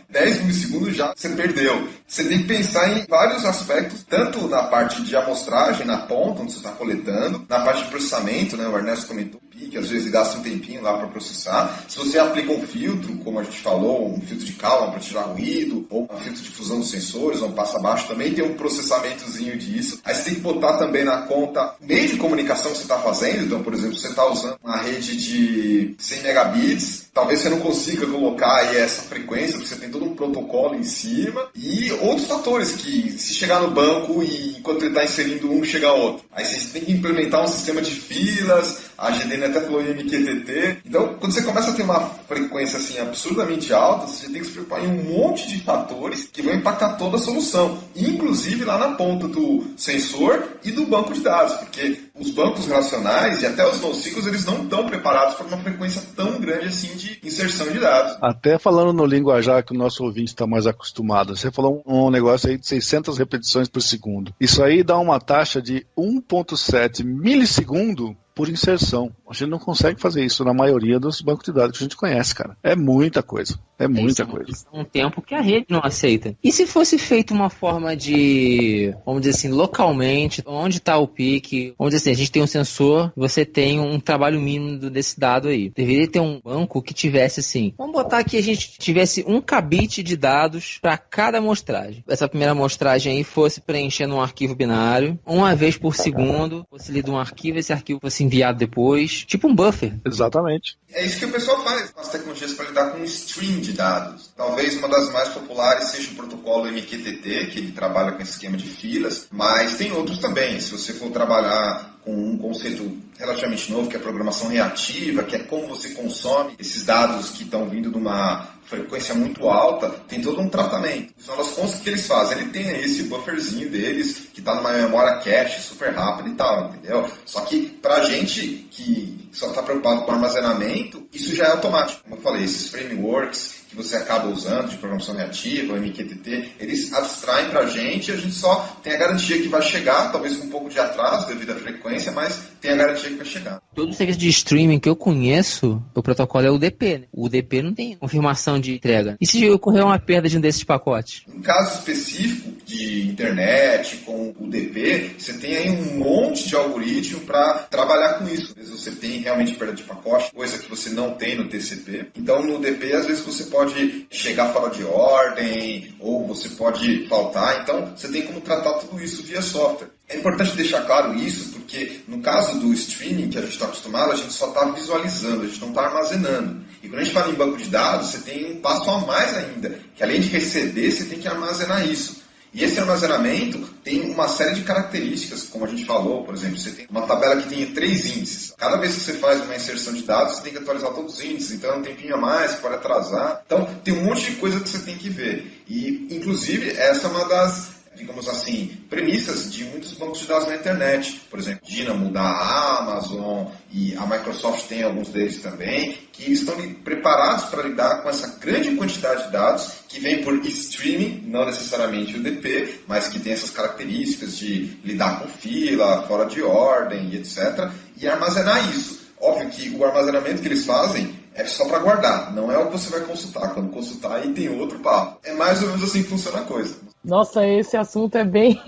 10 milissegundos já você perdeu. Você tem que pensar em vários aspectos, tanto na parte de amostragem, na ponta, onde você está coletando, na parte de processamento, né? O Ernesto comentou que às vezes gasta um tempinho lá para processar. Se você aplica um filtro, como a gente falou, um filtro de Kalman para tirar ruído, ou um filtro de fusão dos sensores, ou um passo abaixo, também tem um processamentozinho disso. Aí você tem que botar também na conta o meio de comunicação que você está fazendo. Então, por exemplo, você está usando uma rede de 100 megabits, talvez você não consiga colocar aí essa frequência, porque você tem todo um protocolo em cima. E outros fatores que, se chegar no banco e enquanto ele está inserindo um, chega outro. Aí você tem que implementar um sistema de filas, a GDN até falou em MQTT. Então, quando você começa a ter uma frequência assim absurdamente alta, você tem que se preocupar em um monte de fatores que vão impactar toda a solução, inclusive lá na ponta do sensor e do banco de dados, porque os bancos relacionais e até os NoSQLs, eles não estão preparados para uma frequência tão grande assim de inserção de dados. Até falando no linguajar que o nosso ouvinte está mais acostumado, você falou um negócio aí de 600 repetições por segundo. Isso aí dá uma taxa de 1,7 milissegundo por inserção. A gente não consegue fazer isso na maioria dos bancos de dados que a gente conhece, cara. É muita coisa. É muita coisa. Isso é um tempo que a rede não aceita. E se fosse feito uma forma de, vamos dizer assim, localmente, onde está o pique, vamos dizer assim, a gente tem um sensor, você tem um trabalho mínimo desse dado aí. Deveria ter um banco que tivesse assim, vamos botar que a gente tivesse 1 kbit de dados para cada amostragem. Essa primeira amostragem aí fosse preenchendo um arquivo binário, uma vez por segundo, fosse lido um arquivo, esse arquivo fosse enviado depois, tipo um buffer. Exatamente. É isso que o pessoal faz com as tecnologias para lidar com um stream de dados. Talvez uma das mais populares seja o protocolo MQTT, que ele trabalha com esse esquema de filas, mas tem outros também. Se você for trabalhar com um conceito relativamente novo, que é a programação reativa, que é como você consome esses dados que estão vindo de uma frequência muito alta, tem todo um tratamento. No final das contas, o que eles fazem? Ele tem esse bufferzinho deles, que está numa memória cache super rápida e tal, entendeu? Só que pra gente que só está preocupado com armazenamento, isso já é automático. Como eu falei, esses frameworks que você acaba usando, de programação reativa, o MQTT, eles abstraem para a gente e a gente só tem a garantia que vai chegar, talvez com um pouco de atraso devido à frequência, mas tem a garantia que vai chegar. Todo serviço de streaming que eu conheço, o protocolo é o UDP, né? O UDP não tem confirmação de entrega. E se ocorrer uma perda de um desses pacotes? Em caso específico de internet com o UDP, você tem aí um monte de algoritmo para trabalhar com isso. Às vezes você tem realmente perda de pacote, coisa que você não tem no TCP. Então no UDP, às vezes você pode chegar fora de ordem, ou você pode faltar. Então você tem como tratar tudo isso via software. É importante deixar claro isso, porque no caso do streaming que a gente está acostumado, a gente só está visualizando, a gente não está armazenando. E quando a gente fala em banco de dados, você tem um passo a mais ainda, que além de receber, você tem que armazenar isso. E esse armazenamento tem uma série de características, como a gente falou, por exemplo, você tem uma tabela que tem 3 índices. Cada vez que você faz uma inserção de dados, você tem que atualizar todos os índices, então é um tempinho a mais, pode atrasar. Então tem um monte de coisa que você tem que ver. E, inclusive, essa é uma das, digamos assim, premissas de muitos bancos de dados na internet. Por exemplo, Dynamo da Amazon e a Microsoft tem alguns deles também, que estão preparados para lidar com essa grande quantidade de dados que vem por streaming, não necessariamente UDP, mas que tem essas características de lidar com fila, fora de ordem e etc. E armazenar isso. Óbvio que o armazenamento que eles fazem é só para guardar, não é o que você vai consultar. Quando consultar, aí tem outro papo. É mais ou menos assim que funciona a coisa. Nossa, esse assunto é bem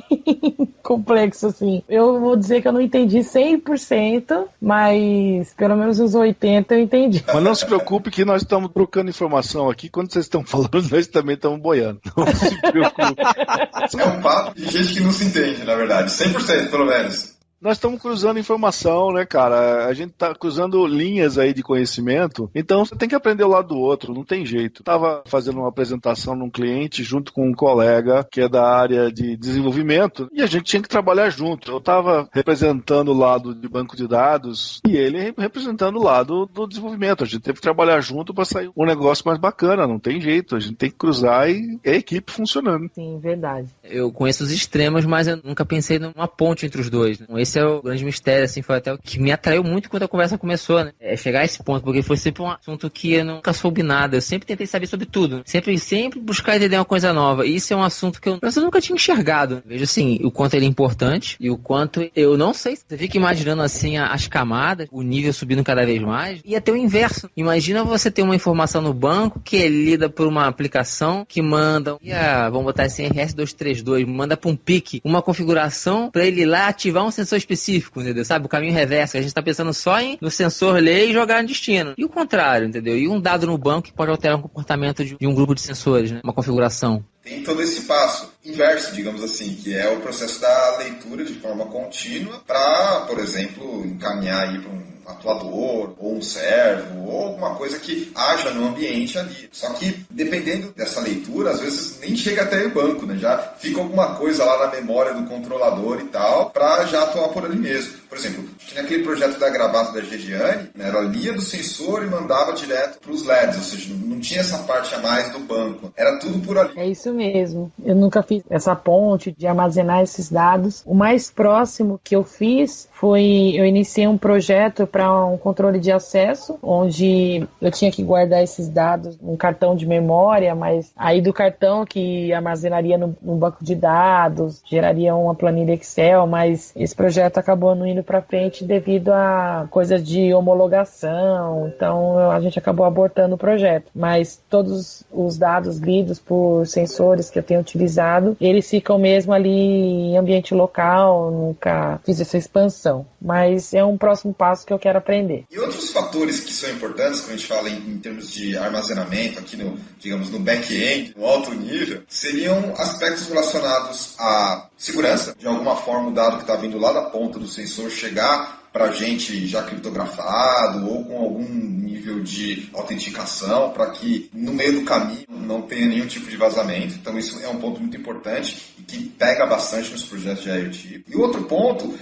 complexo, assim. Eu vou dizer que eu não entendi 100%, mas pelo menos uns 80% eu entendi. Mas não se preocupe que nós estamos trocando informação aqui. Quando vocês estão falando, nós também estamos boiando. Não se preocupe. É um papo de gente que não se entende, na verdade. 100% pelo menos. Nós estamos cruzando informação, né, cara? A gente está cruzando linhas aí de conhecimento, então você tem que aprender o lado do outro, não tem jeito. Eu estava fazendo uma apresentação num cliente junto com um colega que é da área de desenvolvimento e a gente tinha que trabalhar junto. Eu estava representando o lado de banco de dados e ele representando o lado do desenvolvimento. A gente teve que trabalhar junto para sair um negócio mais bacana, não tem jeito. A gente tem que cruzar e é a equipe funcionando. Sim, verdade. Eu conheço os extremos, mas eu nunca pensei numa ponte entre os dois, né? Esse é o grande mistério, assim, foi até o que me atraiu muito quando a conversa começou, né? É chegar a esse ponto, porque foi sempre um assunto que eu nunca soube nada, eu sempre tentei saber sobre tudo, sempre buscar entender uma coisa nova, e isso é um assunto que eu nunca tinha enxergado. Vejo, assim, o quanto ele é importante, e o quanto, eu não sei, você fica imaginando, assim, as camadas, o nível subindo cada vez mais, e até o inverso. Imagina você ter uma informação no banco, que é lida por uma aplicação, que manda, vamos botar assim, RS232, manda para um PIC, uma configuração, para ele ir lá ativar um sensor específico, entendeu? Sabe? O caminho reverso. A gente tá pensando só no sensor ler e jogar no destino. E o contrário, entendeu? E um dado no banco que pode alterar o comportamento de um grupo de sensores, né? Uma configuração. Tem todo esse passo inverso, digamos assim, que é o processo da leitura de forma contínua para, por exemplo, encaminhar aí para um atuador, ou um servo, ou alguma coisa que haja no ambiente ali. Só que, dependendo dessa leitura, às vezes nem chega até o banco, né? Já fica alguma coisa lá na memória do controlador e tal, para já atuar por ali mesmo. Por exemplo, tinha aquele projeto da gravata da Gediane, né? Ela lia do sensor e mandava direto para os LEDs, ou seja, não tinha essa parte a mais do banco. Era tudo por ali. É isso mesmo. Eu nunca fiz essa ponte de armazenar esses dados. O mais próximo que eu fiz eu iniciei um projeto para um controle de acesso, onde eu tinha que guardar esses dados num cartão de memória, mas aí do cartão que armazenaria no banco de dados, geraria uma planilha Excel, mas esse projeto acabou não indo para frente devido a coisas de homologação, então a gente acabou abortando o projeto. Mas todos os dados lidos por sensores que eu tenho utilizado, eles ficam mesmo ali em ambiente local, nunca fiz essa expansão. Mas é um próximo passo que eu quero aprender. E outros fatores que são importantes quando a gente fala em termos de armazenamento aqui no back-end, no alto nível, seriam aspectos relacionados à segurança. De alguma forma o dado que está vindo lá da ponta do sensor chegar para a gente já criptografado ou com algum nível de autenticação para que no meio do caminho não tenha nenhum tipo de vazamento. Então isso é um ponto muito importante e que pega bastante nos projetos de IoT. E outro ponto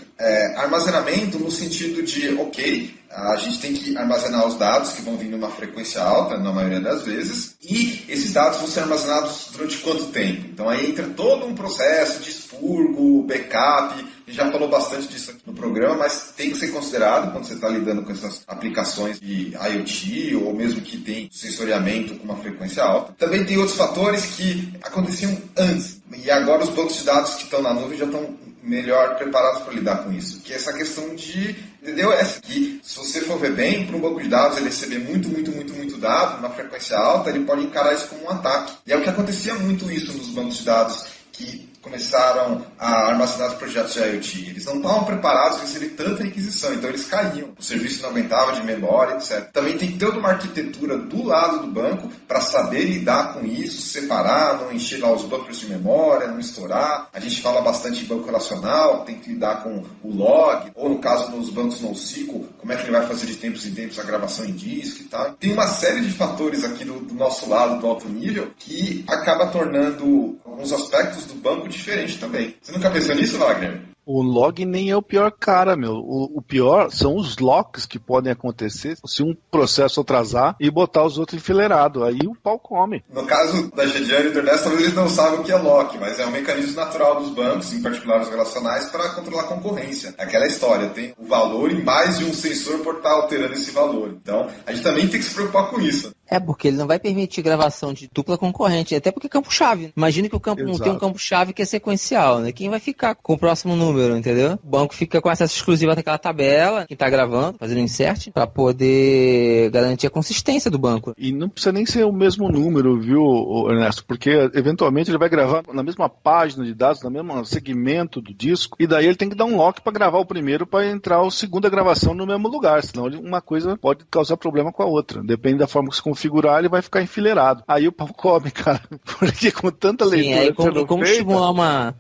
Armazenamento no sentido de, ok, a gente tem que armazenar os dados que vão vir numa frequência alta, na maioria das vezes, e esses dados vão ser armazenados durante quanto tempo? Então aí entra todo um processo de expurgo, backup, a gente já falou bastante disso aqui no programa, mas tem que ser considerado quando você está lidando com essas aplicações de IoT, ou mesmo que tem sensoriamento com uma frequência alta. Também tem outros fatores que aconteciam antes, e agora os bancos de dados que estão na nuvem já estão melhor preparados para lidar com isso, que é essa questão de DDoS, que se você for ver bem, para um banco de dados ele receber muito dado, numa frequência alta, ele pode encarar isso como um ataque. E é o que acontecia muito isso nos bancos de dados que começaram a armazenar os projetos de IoT. Eles não estavam preparados para receber tanta requisição, então eles caíam. O serviço não aguentava de memória, etc. Também tem toda uma arquitetura do lado do banco para saber lidar com isso, separar, não encher lá os buffers de memória, não estourar. A gente fala bastante em banco relacional, tem que lidar com o log, ou no caso nos bancos NoSQL, como é que ele vai fazer de tempos em tempos a gravação em disco e tal. Tem uma série de fatores aqui do nosso lado, do alto nível, que acaba tornando alguns aspectos do banco diferente também. Você nunca pensou nisso, Wagner? O log nem é o pior cara, meu. O pior são os locks que podem acontecer se um processo atrasar e botar os outros enfileirados. Aí o pau come. No caso da Gediane e do Ernesto, talvez eles não saibam o que é lock, mas é um mecanismo natural dos bancos, em particular os relacionais, para controlar a concorrência. Aquela história, tem o valor e mais de um sensor por estar alterando esse valor. Então, a gente também tem que se preocupar com isso. Porque ele não vai permitir gravação de dupla concorrente, até porque é campo-chave. Imagina que o campo não tem um campo-chave que é sequencial, né? Quem vai ficar com o próximo número, entendeu? O banco fica com acesso exclusivo àquela tabela, quem tá gravando, fazendo insert, para poder garantir a consistência do banco. E não precisa nem ser o mesmo número, viu, Ernesto? Porque, eventualmente, ele vai gravar na mesma página de dados, no mesmo segmento do disco, e daí ele tem que dar um lock para gravar o primeiro para entrar a segunda gravação no mesmo lugar, senão uma coisa pode causar problema com a outra. Depende da forma que se configurar, ele vai ficar enfileirado. Aí o pau come, cara. Porque com tanta leitura... Sim, aí como estimular uma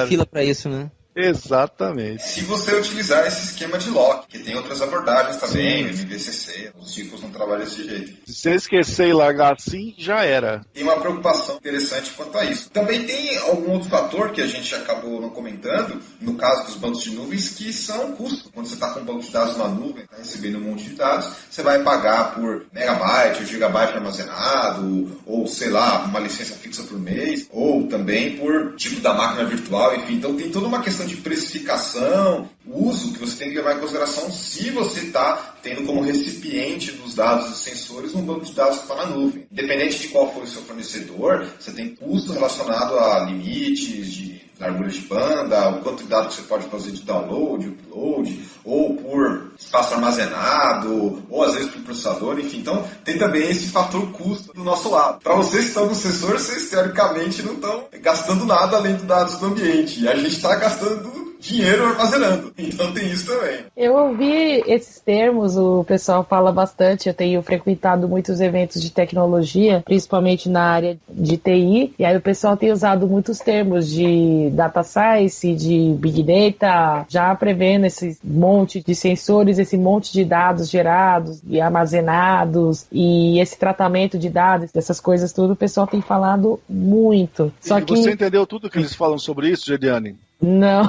fila para isso, né? Exatamente. Se você utilizar esse esquema de lock, que tem outras abordagens também, o MVCC, os ciclos não trabalham desse jeito. Se você esquecer e largar assim, já era. Tem uma preocupação interessante quanto a isso. Também tem algum outro fator que a gente acabou não comentando, no caso dos bancos de nuvens, que são custos. Quando você está com um banco de dados na nuvem, está recebendo um monte de dados, você vai pagar por megabyte ou gigabyte armazenado, ou sei lá, uma licença fixa por mês, ou também por tipo da máquina virtual, enfim. Então tem toda uma questão de precificação, uso que você tem que levar em consideração se você está tendo como recipiente dos dados e sensores um banco de dados que está na nuvem. Independente de qual for o seu fornecedor, você tem custo relacionado a limites de largura de banda, o quanto de dados que você pode fazer de download, upload, ou por espaço armazenado, ou às vezes por processador, enfim. Então, tem também esse fator custo do nosso lado. Para vocês que estão no sensor, vocês teoricamente não estão gastando nada além dos dados do ambiente. E a gente está gastando dinheiro armazenando. Então tem isso também. Eu ouvi esses termos, o pessoal fala bastante, eu tenho frequentado muitos eventos de tecnologia, principalmente na área de TI, e aí o pessoal tem usado muitos termos de data science, de big data, já prevendo esse monte de sensores, esse monte de dados gerados e armazenados, e esse tratamento de dados, essas coisas tudo, o pessoal tem falado muito. Só que você entendeu tudo que eles falam sobre isso, Gediane? Não.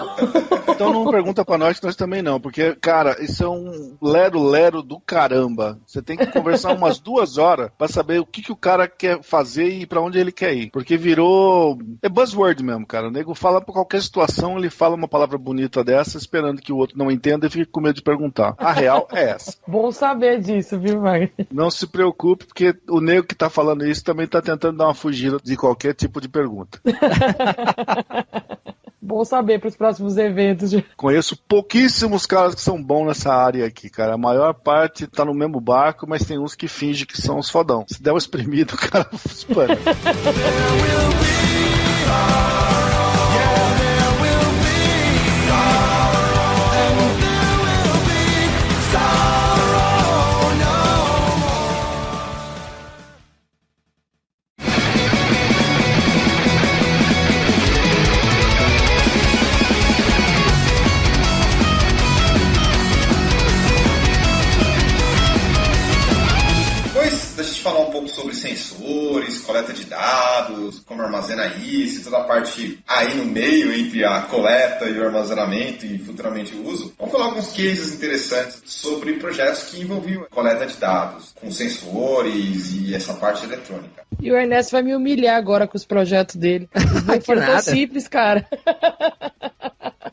Então não pergunta pra nós, que nós também não, porque, cara, isso é um lero-lero do caramba. Você tem que conversar umas 2 horas pra saber o que o cara quer fazer e pra onde ele quer ir. Porque virou... é buzzword mesmo, cara. O nego fala pra qualquer situação, ele fala uma palavra bonita dessa, esperando que o outro não entenda e fique com medo de perguntar. A real é essa. Bom saber disso, viu, Wagner? Não se preocupe, porque o nego que tá falando isso também tá tentando dar uma fugida de qualquer tipo de pergunta. Bom saber para os próximos eventos. Conheço pouquíssimos caras que são bons nessa área aqui, cara. A maior parte tá no mesmo barco, mas tem uns que fingem que são os fodão. Se der uma espremida, o cara espana. Falar um pouco sobre sensores, coleta de dados, dados, como armazenar isso, toda a parte aí no meio entre a coleta e o armazenamento e futuramente o uso. Vamos falar alguns cases interessantes sobre projetos que envolviam coleta de dados, com sensores e essa parte eletrônica. E o Ernesto vai me humilhar agora com os projetos dele. Não foram tão simples, cara.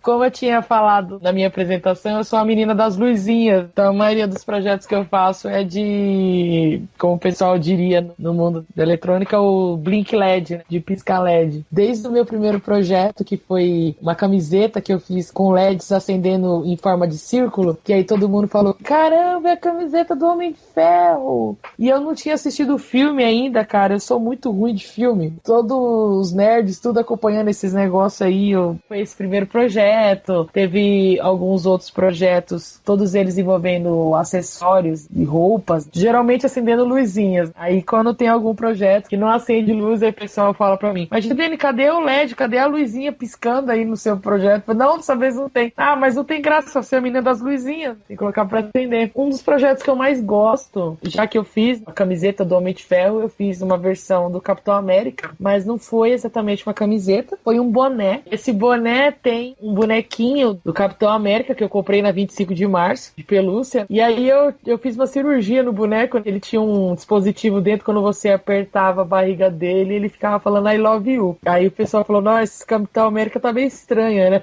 Como eu tinha falado na minha apresentação, eu sou a menina das luzinhas. Então, a maioria dos projetos que eu faço é de, como o pessoal diria no mundo da eletrônica, o blink LED, né? De piscar LED. Desde o meu primeiro projeto, que foi uma camiseta que eu fiz com LEDs acendendo em forma de círculo, que aí todo mundo falou, caramba, é a camiseta do Homem de Ferro! E eu não tinha assistido o filme ainda, cara. Eu sou muito ruim de filme. Todos os nerds, tudo acompanhando esses negócios aí. Foi esse primeiro projeto. Teve alguns outros projetos, todos eles envolvendo acessórios e roupas, geralmente acendendo luzinhas. Aí quando tem algum projeto que não acende luz, aí o pessoal fala pra mim, mas Dani, cadê o LED? Cadê a luzinha piscando aí no seu projeto? Eu, não, dessa vez não tem. Ah, mas não tem graça, você é a menina das luzinhas. Tem que colocar pra acender. Um dos projetos que eu mais gosto, já que eu fiz a camiseta do Homem de Ferro, eu fiz uma versão do Capitão América, mas não foi exatamente uma camiseta, foi um boné. Esse boné tem um bonequinho do Capitão América que eu comprei na 25 de março, de pelúcia. E aí eu fiz uma cirurgia no boneco. Ele tinha um dispositivo dentro, quando você apertava a barriga dele, ele ficava falando I love you. Aí o pessoal falou, nossa, esse Capitão América tá bem estranho, né?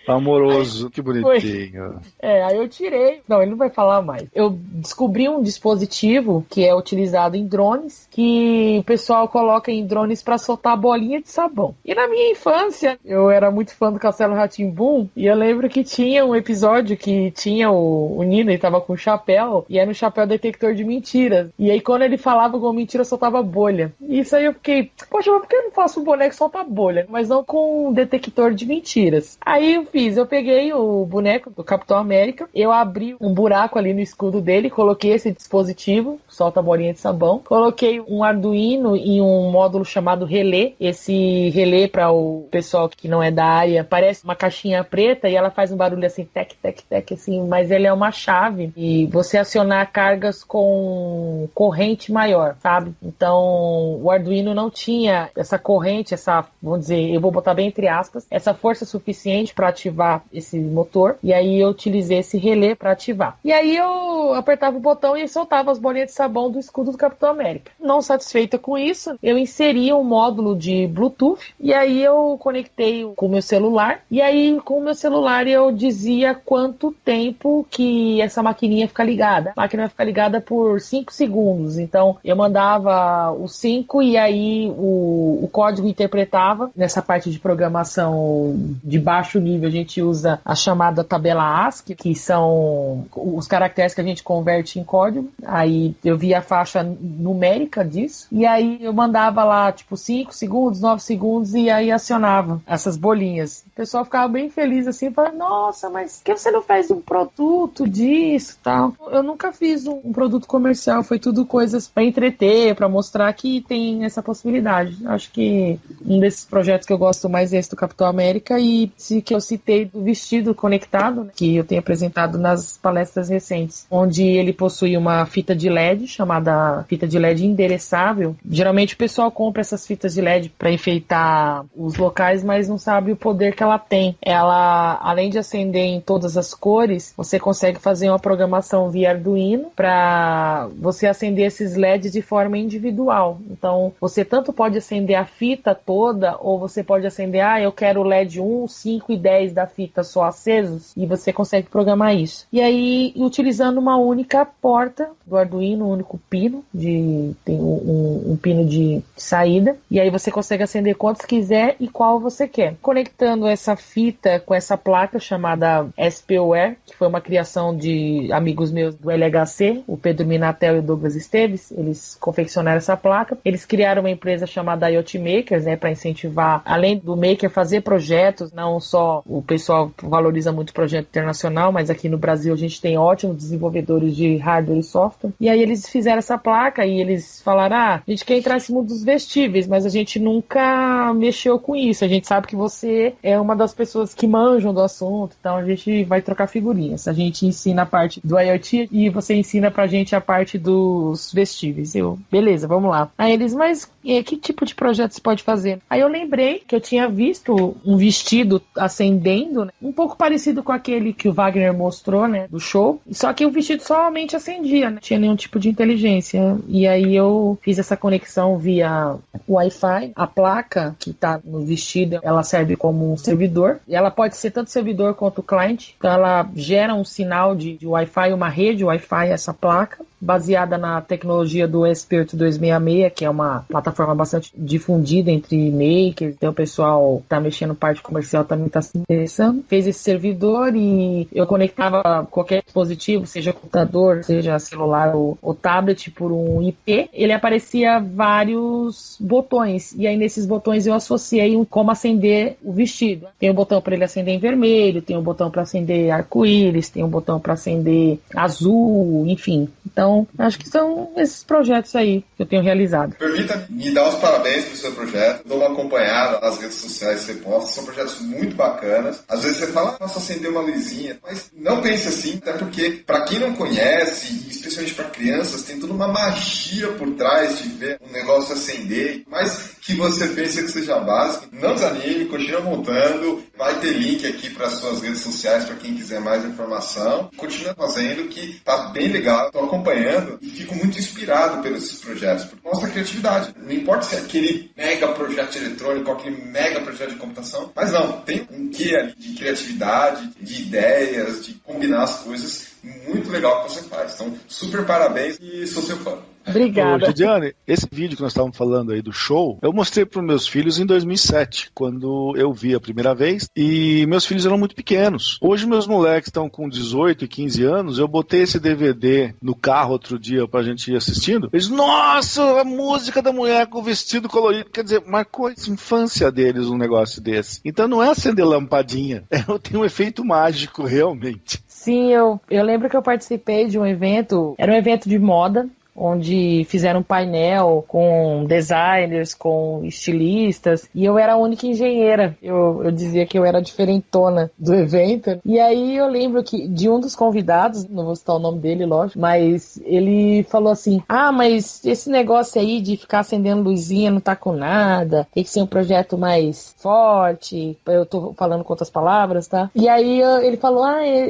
Amoroso, que bonitinho. Aí eu tirei. Não, ele não vai falar mais. Eu descobri um dispositivo que é utilizado em drones, que o pessoal coloca em drones pra soltar bolinha de sabão. E na minha infância, eu era muito fã do Castelo Rá-Tim-Bum, e eu lembro que tinha um episódio que tinha o Nino, ele tava com um chapéu, e era um chapéu detector de mentiras. E aí quando ele falava com mentira, soltava bolha. E isso aí eu fiquei, poxa, mas por que eu não faço um boneco que solta bolha? Mas não com um detector de mentiras. Aí eu peguei o boneco do Capitão América, eu abri um buraco ali no escudo dele, coloquei esse dispositivo, solta a bolinha de sabão, coloquei um Arduino em um módulo chamado relé. Esse relé, para o pessoal que não é da área, parece uma caixinha preta e ela faz um barulho assim, tec, tec, tec, assim, mas ele é uma chave e você acionar cargas com corrente maior, sabe? Então, o Arduino não tinha essa corrente, vamos dizer, eu vou botar bem entre aspas, essa força suficiente para ativar esse motor, e aí eu utilizei esse relé para ativar. E aí eu apertava o botão e soltava as bolinhas de sabão do escudo do Capitão América. Não satisfeita com isso, eu inseri um módulo de Bluetooth, e aí eu conectei com o meu celular, e aí com o meu celular eu dizia quanto tempo que essa maquininha fica ligada. A máquina vai ficar ligada por 5 segundos, então eu mandava os 5 e aí o código interpretava. Nessa parte de programação de baixo nível a gente usa a chamada tabela ASCII, que são os caracteres que a gente converte em código. Aí eu via a faixa numérica disso, e aí eu mandava lá tipo 5 segundos, 9 segundos, e aí acionava essas bolinhas. O pessoal ficava bem feliz assim, falando, nossa, mas por que você não faz um produto disso e tal? Eu nunca fiz um produto comercial, foi tudo coisas para entreter, para mostrar que tem essa possibilidade. Acho que um desses projetos que eu gosto mais é esse do Capitão América, e esse que eu citei do vestido conectado, né, que eu tenho apresentado nas palestras recentes, onde ele possui uma fita de LED, chamada fita de LED endereçável. Geralmente o pessoal compra essas fitas de LED para enfeitar os locais, mas não sabe o poder que ela tem. Ela, além de acender em todas as cores, você consegue fazer uma programação via Arduino para você acender esses LEDs de forma individual. Então, você tanto pode acender a fita toda, ou você pode acender, eu quero o LED 1, 5 e 10 da fita só acesos, e você consegue programar isso. E aí, utilizando uma única porta do Arduino, um único pino, tem um pino de saída, e aí você consegue acender quantos quiser e qual você quer. Conectando essa fita com essa placa chamada SPWare, que foi uma criação de amigos meus do LHC, o Pedro Minatel e o Douglas Esteves, eles confeccionaram essa placa. Eles criaram uma empresa chamada IoT Makers, né, para incentivar, além do Maker fazer projetos projetos, não só o pessoal valoriza muito o projeto internacional, mas aqui no Brasil a gente tem ótimos desenvolvedores de hardware e software. E aí eles fizeram essa placa e eles falaram, a gente quer entrar nesse mundo dos vestíveis, mas a gente nunca mexeu com isso. A gente sabe que você é uma das pessoas que manjam do assunto, então a gente vai trocar figurinhas. A gente ensina a parte do IoT e você ensina pra gente a parte dos vestíveis. Beleza, vamos lá. Aí eles, mas que tipo de projeto você pode fazer? Aí eu lembrei que eu tinha visto um vestido acendendo, né? Um pouco parecido com aquele que o Wagner mostrou, né, do show, só que o vestido somente acendia, né? Não tinha nenhum tipo de inteligência. E aí eu fiz essa conexão via Wi-Fi. A placa que tá no vestido, ela serve como um servidor. E ela pode ser tanto servidor quanto cliente. Então ela gera um sinal de Wi-Fi, uma rede Wi-Fi, essa placa, baseada na tecnologia do Spirit 266, que é uma plataforma bastante difundida entre makers. Então o pessoal que tá mexendo parte comercial também tá se interessando. Fez esse servidor e eu conectava qualquer dispositivo, seja computador, seja celular ou tablet, por um IP. Ele aparecia vários botões. E aí nesses botões eu associei como acender o vestido. Tem um botão para ele acender em vermelho, tem um botão para acender arco-íris, tem um botão para acender azul, enfim. Então, acho que são esses projetos aí que eu tenho realizado. Permita-me dar os parabéns pro seu projeto. Dou uma acompanhada nas redes sociais que você posta. São projetos muito bacanas. Às vezes você fala, nossa, acender uma luzinha. Mas não pense assim, até porque, para quem não conhece, especialmente para crianças, tem toda uma magia por trás de ver um negócio acender. Mas que você pense que seja básico, não desanime, continua montando. Vai ter link aqui para suas redes sociais para quem quiser mais informação. Continua fazendo, que tá bem legal. Estou acompanhando e fico muito inspirado pelos projetos, porque mostra a criatividade. Não importa se é aquele mega projeto eletrônico ou aquele mega projeto de computação, mas não, tem um quê ali de criatividade, de ideias, de combinar as coisas. Muito legal que você faz. Então, super parabéns e sou seu fã. Obrigada. Ô, Gidiane, esse vídeo que nós estávamos falando aí do show, eu mostrei para os meus filhos em 2007, quando eu vi a primeira vez, e meus filhos eram muito pequenos. Hoje meus moleques estão com 18 e 15 anos, eu botei esse DVD no carro outro dia pra gente ir assistindo, eles, nossa, a música da mulher com o vestido colorido, quer dizer, marcou a infância deles um negócio desse. Então não é acender lampadinha, tem um efeito mágico realmente. Sim, eu lembro que eu participei de um evento, era um evento de moda, onde fizeram um painel com designers, com estilistas, e eu era a única engenheira. Eu dizia que eu era a diferentona do evento. E aí eu lembro que de um dos convidados, não vou citar o nome dele, lógico, mas ele falou assim, mas esse negócio aí de ficar acendendo luzinha não tá com nada, tem que ser um projeto mais forte, eu tô falando com outras palavras, tá? E aí ele falou,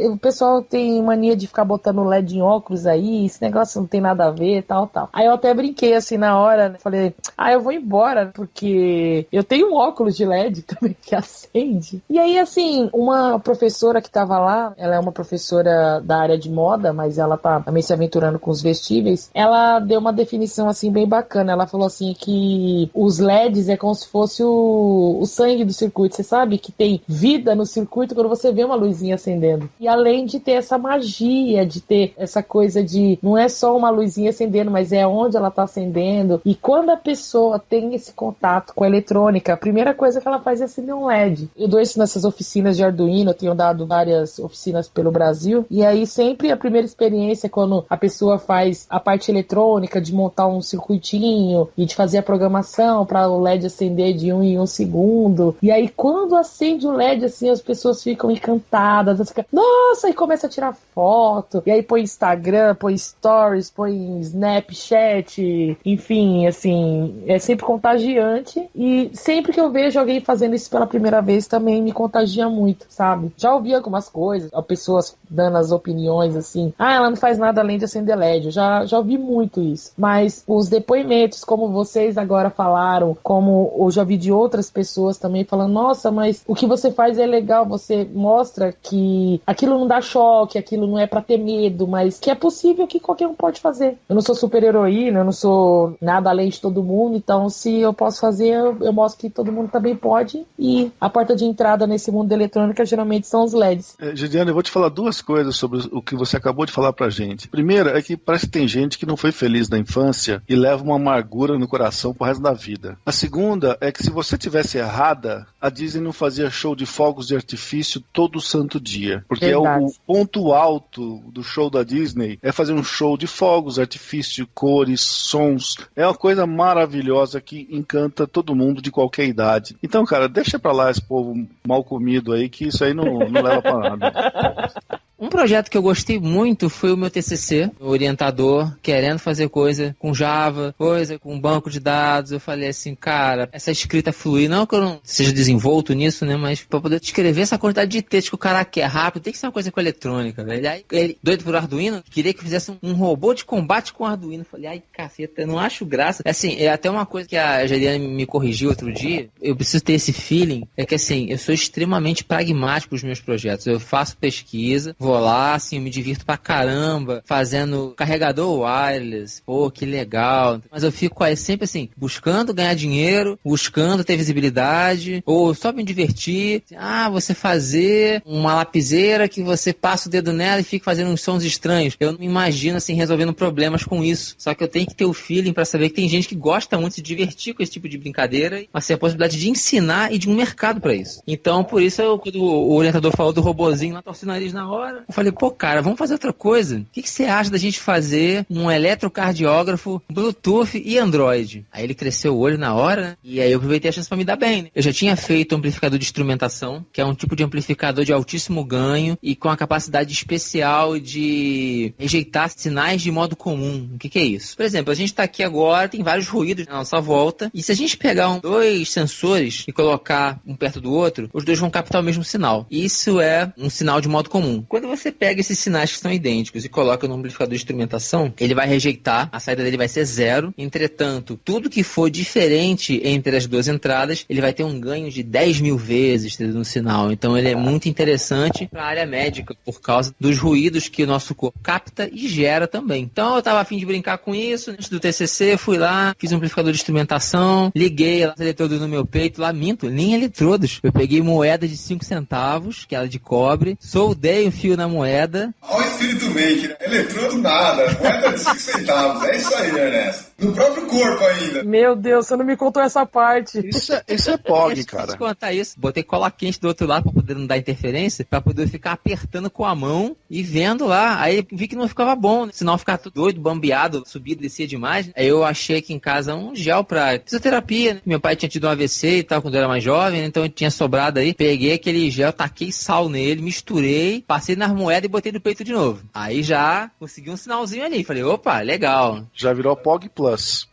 o pessoal tem mania de ficar botando LED em óculos aí, esse negócio não tem nada a ver, tal. Aí eu até brinquei assim na hora, né? Falei, eu vou embora, porque eu tenho um óculos de LED também que acende. E aí, assim, uma professora que tava lá, ela é uma professora da área de moda, mas ela tá também se aventurando com os vestíveis, ela deu uma definição assim bem bacana. Ela falou assim que os LEDs é como se fosse o sangue do circuito. Você sabe que tem vida no circuito quando você vê uma luzinha acendendo. E além de ter essa magia, de ter essa coisa de não é só uma luzinha acendendo, mas é onde ela está acendendo. E quando a pessoa tem esse contato com a eletrônica, a primeira coisa que ela faz é acender um LED. Eu dou isso nessas oficinas de Arduino, eu tenho dado várias oficinas pelo Brasil, e aí sempre a primeira experiência é quando a pessoa faz a parte eletrônica, de montar um circuitinho e de fazer a programação para o LED acender de 1 em 1 segundo. E aí quando acende o LED, assim, as pessoas ficam encantadas, ficam, nossa, e começa a tirar foto, e aí põe Instagram, põe Stories, põe Snapchat, enfim, assim, é sempre contagiante, e sempre que eu vejo alguém fazendo isso pela primeira vez também me contagia muito, sabe? Já ouvi algumas coisas, pessoas dando as opiniões assim, ela não faz nada além de acender LED, já ouvi muito isso, mas os depoimentos, como vocês agora falaram, como eu já vi de outras pessoas também falando, nossa, mas o que você faz é legal, você mostra que aquilo não dá choque, aquilo não é pra ter medo, mas que é possível, que qualquer um pode fazer. Eu não sou super heroína, eu não sou nada além de todo mundo, então se eu posso fazer, eu mostro que todo mundo também pode, e a porta de entrada nesse mundo da eletrônica geralmente são os LEDs. Gidiane, eu vou te falar duas coisas sobre o que você acabou de falar pra gente. Primeira é que parece que tem gente que não foi feliz na infância e leva uma amargura no coração pro resto da vida. A segunda é que se você tivesse errada, a Disney não fazia show de fogos de artifício todo santo dia. Porque é o ponto alto do show da Disney é fazer um show de fogos, artifício, cores, sons. É uma coisa maravilhosa que encanta todo mundo de qualquer idade. Então, cara, deixa pra lá esse povo mal comido aí, que isso aí não leva pra nada. Um projeto que eu gostei muito foi o meu TCC, o orientador querendo fazer coisa com Java, coisa com banco de dados. Eu falei assim, cara, essa escrita fluir, não que eu não seja desenvolto nisso, né, mas pra poder escrever essa quantidade de texto que o cara quer rápido, tem que ser uma coisa com eletrônica, velho. Aí ele, doido por Arduino, queria que eu fizesse um robô de combate com Arduino. Eu falei, ai, caceta, eu não acho graça. Assim, é até uma coisa que a Jadiane me corrigiu outro dia, eu preciso ter esse feeling, é que assim, eu sou extremamente pragmático nos meus projetos. Eu faço pesquisa, vou lá, assim, eu me divirto pra caramba fazendo carregador wireless, pô, que legal. Mas eu fico aí sempre assim, buscando ganhar dinheiro, buscando ter visibilidade, ou só me divertir. Você fazer uma lapiseira que você passa o dedo nela e fica fazendo uns sons estranhos. Eu não me imagino, assim, resolvendo problemas com isso. Só que eu tenho que ter o feeling pra saber que tem gente que gosta muito de se divertir com esse tipo de brincadeira, mas tem a possibilidade de ensinar e de um mercado pra isso. Então, por isso, quando o orientador falou do robozinho lá, torci o nariz na hora, eu falei, pô, cara, vamos fazer outra coisa. O que você acha da gente fazer um eletrocardiógrafo, Bluetooth e Android? Aí ele cresceu o olho na hora, né? E aí eu aproveitei a chance pra me dar bem, né? Eu já tinha feito um amplificador de instrumentação, que é um tipo de amplificador de altíssimo ganho e com a capacidade especial de rejeitar sinais de modo comum. O que é isso? Por exemplo, a gente tá aqui agora, tem vários ruídos na nossa volta, e se a gente pegar dois sensores e colocar um perto do outro, os dois vão captar o mesmo sinal. Isso é um sinal de modo comum. Quando você pega esses sinais que são idênticos e coloca no amplificador de instrumentação, ele vai rejeitar, a saída dele vai ser 0. Entretanto, tudo que for diferente entre as duas entradas, ele vai ter um ganho de 10.000 vezes no sinal. Então ele é muito interessante para a área médica, por causa dos ruídos que o nosso corpo capta e gera também. Então eu estava a fim de brincar com isso, antes do TCC, fui lá, fiz um amplificador de instrumentação, liguei os eletrodos no meu peito, lá minto, nem eletrodos. Eu peguei moeda de 5 centavos, que era de cobre, soldei o fio na moeda. Olha o espírito maker, eletrodo nada, moeda de 5 centavos, é isso aí, Ernesto. No próprio corpo ainda. Meu Deus, você não me contou essa parte. Isso é POG, cara. Deixa eu contar isso. Botei cola quente do outro lado pra poder não dar interferência, pra poder ficar apertando com a mão e vendo lá. Aí vi que não ficava bom, né? Senão ficava tudo doido, bambeado, subia e descia demais. Aí eu achei aqui em casa um gel pra fisioterapia, né? Meu pai tinha tido um AVC e tal, quando eu era mais jovem, né? Então tinha sobrado aí. Peguei aquele gel, taquei sal nele, misturei, passei nas moedas e botei no peito de novo. Aí já consegui um sinalzinho ali. Falei, opa, legal. Já virou POG Plus.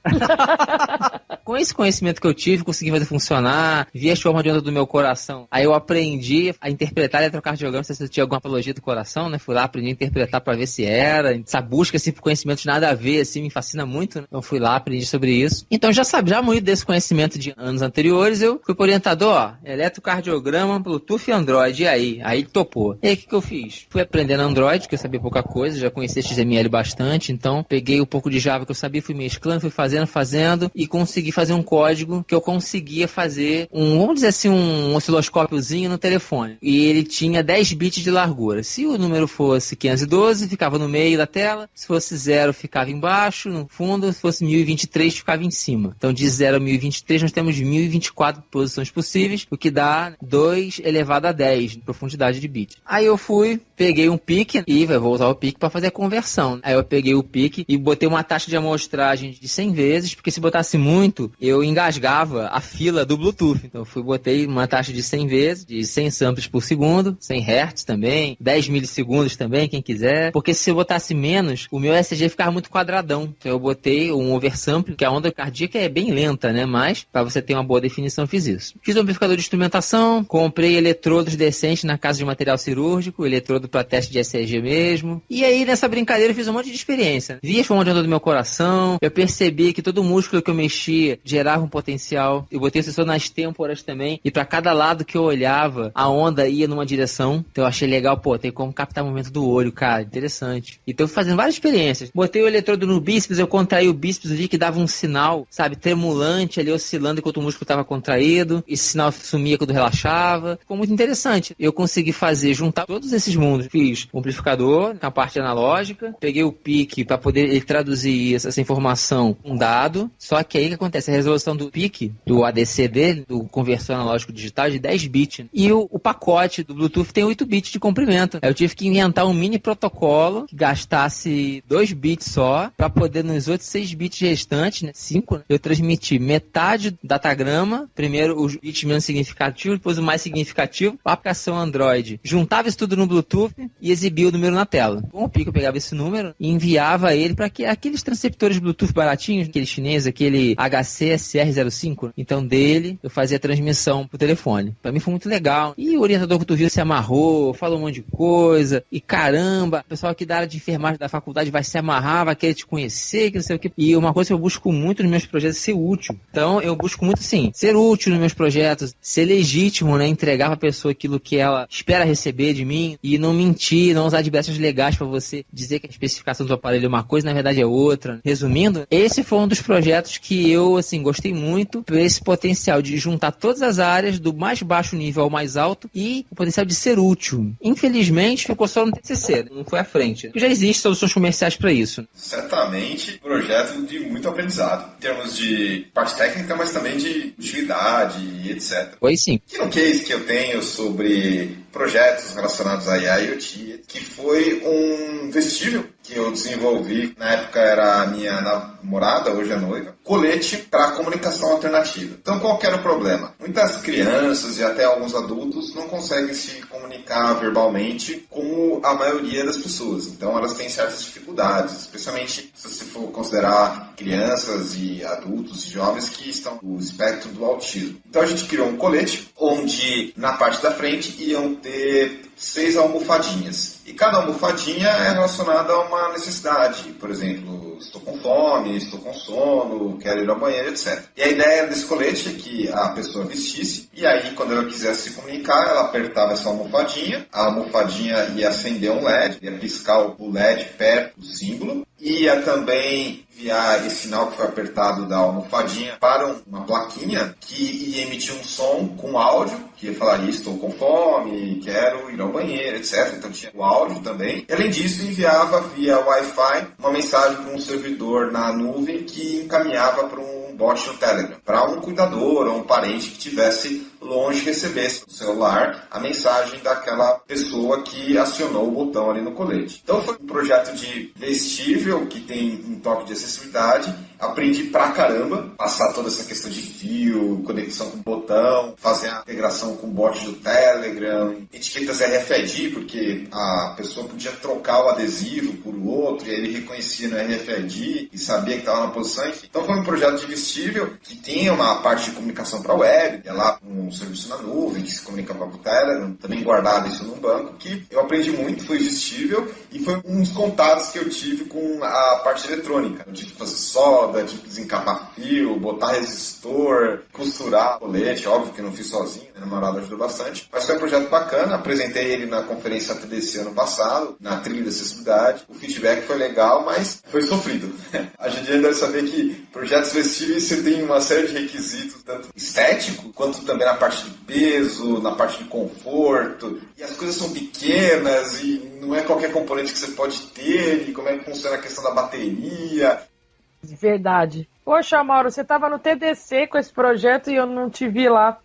Com esse conhecimento que eu tive, consegui fazer funcionar, vi as formas de onda do meu coração. Aí eu aprendi a interpretar eletrocardiograma, não sei se eu tinha alguma patologia do coração, né? Fui lá, aprendi a interpretar pra ver se era. Essa busca, assim, por conhecimentos nada a ver, assim, me fascina muito, né? Então fui lá, aprendi sobre isso. Então já muito desse conhecimento de anos anteriores, eu fui pro orientador, ó, eletrocardiograma, Bluetooth e Android, e aí? Aí ele topou. E aí o que eu fiz? Fui aprendendo Android, que eu sabia pouca coisa, já conhecia XML bastante, então peguei um pouco de Java que eu sabia, fui mesclando, fui fazendo, e consegui fazer um código que eu conseguia fazer vamos dizer assim, um osciloscópiozinho no telefone. E ele tinha 10 bits de largura. Se o número fosse 512, ficava no meio da tela. Se fosse 0, ficava embaixo, no fundo. Se fosse 1023, ficava em cima. Então, de 0 a 1023, nós temos 1024 posições possíveis, o que dá 2 elevado a 10 de profundidade de bit. Aí eu fui, peguei um PIC e vou usar o PIC para fazer a conversão. Aí eu peguei o PIC e botei uma taxa de amostragem de 100 vezes, porque se botasse muito, eu engasgava a fila do Bluetooth. Então eu botei uma taxa de 100 vezes, de 100 samples por segundo, 100 Hz também, 10 milissegundos também, quem quiser. Porque se eu botasse menos, o meu ECG ficava muito quadradão. Então eu botei um oversample, que a onda cardíaca é bem lenta, né? Mas, para você ter uma boa definição, eu fiz isso. Fiz um amplificador de instrumentação, comprei eletrodos decentes na casa de material cirúrgico, eletrodo para teste de ECG mesmo. E aí, nessa brincadeira, eu fiz um monte de experiência. Vi as formas de onda do meu coração, eu percebi que todo músculo que eu mexia que gerava um potencial. Eu botei o sensor nas têmporas também, e para cada lado que eu olhava, a onda ia numa direção. Então eu achei legal, tem como captar o movimento do olho, cara, interessante. Então fui fazendo várias experiências. Botei o eletrodo no bíceps, eu contraí o bíceps, vi que dava um sinal, sabe, tremulante ali, oscilando enquanto o músculo estava contraído. Esse sinal sumia quando relaxava. Ficou muito interessante. Eu consegui juntar todos esses mundos. Fiz o amplificador, a parte analógica, peguei o PIC para poder ele traduzir essa informação um dado. Só que aí o que acontece? A resolução do PIC, do ADC dele, do conversor analógico digital, é de 10 bits. E o pacote do Bluetooth tem 8 bits de comprimento. Aí eu tive que inventar um mini protocolo que gastasse 2 bits só, para poder nos outros 6 bits restantes, né, 5, né, eu transmitir metade do datagrama, primeiro os bits menos significativos, depois o mais significativo, a aplicação Android. Juntava isso tudo no Bluetooth e exibia o número na tela. Com o PIC eu pegava esse número e enviava ele para aqueles transceptores Bluetooth baratinhos, aquele chinês, aquele HC-SR05. Então dele eu fazia a transmissão pro telefone. Para mim foi muito legal. E o orientador cotovelo se amarrou, falou um monte de coisa. E caramba, o pessoal aqui da área de enfermagem da faculdade vai se amarrar, vai querer te conhecer, que não sei o que. E uma coisa que eu busco muito nos meus projetos é ser útil. Então eu busco muito, sim, ser útil nos meus projetos, ser legítimo, né? Entregar pra pessoa aquilo que ela espera receber de mim e não mentir, não usar de brechas legais pra você dizer que a especificação do aparelho é uma coisa, na verdade é outra. Resumindo, esse foi um dos projetos que eu, assim, gostei muito por esse potencial de juntar todas as áreas do mais baixo nível ao mais alto e o potencial de ser útil. Infelizmente, ficou só no TCC, não foi à frente. Já existem soluções comerciais para isso. Certamente, projeto de muito aprendizado, em termos de parte técnica, mas também de utilidade e etc. Foi sim. E no case que eu tenho sobre projetos relacionados a IoT, que foi um vestível que eu desenvolvi, na época era a minha namorada, hoje é noiva, colete para comunicação alternativa. Então qual que era o problema? Muitas crianças e até alguns adultos não conseguem se comunicar verbalmente como a maioria das pessoas. Então elas têm certas dificuldades, especialmente se você for considerar crianças e adultos e jovens que estão no espectro do autismo. Então a gente criou um colete onde na parte da frente iam ter 6 almofadinhas. E cada almofadinha é relacionada a uma necessidade. Por exemplo, estou com fome, estou com sono, quero ir ao banheiro, etc. E a ideia desse colete é que a pessoa vestisse e aí quando ela quisesse se comunicar, ela apertava essa almofadinha, a almofadinha ia acender um LED, ia piscar o LED perto do símbolo, ia também enviar esse sinal que foi apertado da almofadinha para uma plaquinha que ia emitir um som com áudio, que ia falar, estou com fome, quero ir ao banheiro, etc. Então tinha o áudio também. E, além disso, enviava via Wi-Fi uma mensagem para um servidor na nuvem que encaminhava para um bot no Telegram, para um cuidador ou um parente que tivesse longe recebesse no celular a mensagem daquela pessoa que acionou o botão ali no colete. Então foi um projeto de vestível que tem um toque de acessibilidade. Aprendi pra caramba, passar toda essa questão de fio, conexão com botão, fazer a integração com o bot do Telegram, etiquetas RFID, porque a pessoa podia trocar o adesivo por outro e aí ele reconhecia no RFID e sabia que estava na posição. Enfim. Então foi um projeto de vestível que tinha uma parte de comunicação para a web, é lá um serviço na nuvem que se comunica com o Telegram, também guardava isso num banco, que eu aprendi muito, foi vestível e foi um dos contatos que eu tive com a parte eletrônica. Eu tive que fazer solda, tive que desencapar fio, botar resistor, costurar colete, óbvio que eu não fiz sozinho, minha namorada ajudou bastante, mas foi um projeto bacana, apresentei ele na conferência TDC ano passado, na trilha de acessibilidade, o feedback foi legal, mas foi sofrido. A gente ainda deve saber que projetos vestíveis você tem uma série de requisitos, tanto estético, quanto também na parte de peso, na parte de conforto, e as coisas são pequenas e não é qualquer componente que você pode ter, e como é que funciona a questão da bateria. Verdade. Poxa, Mauro, você estava no TDC com esse projeto e eu não te vi lá.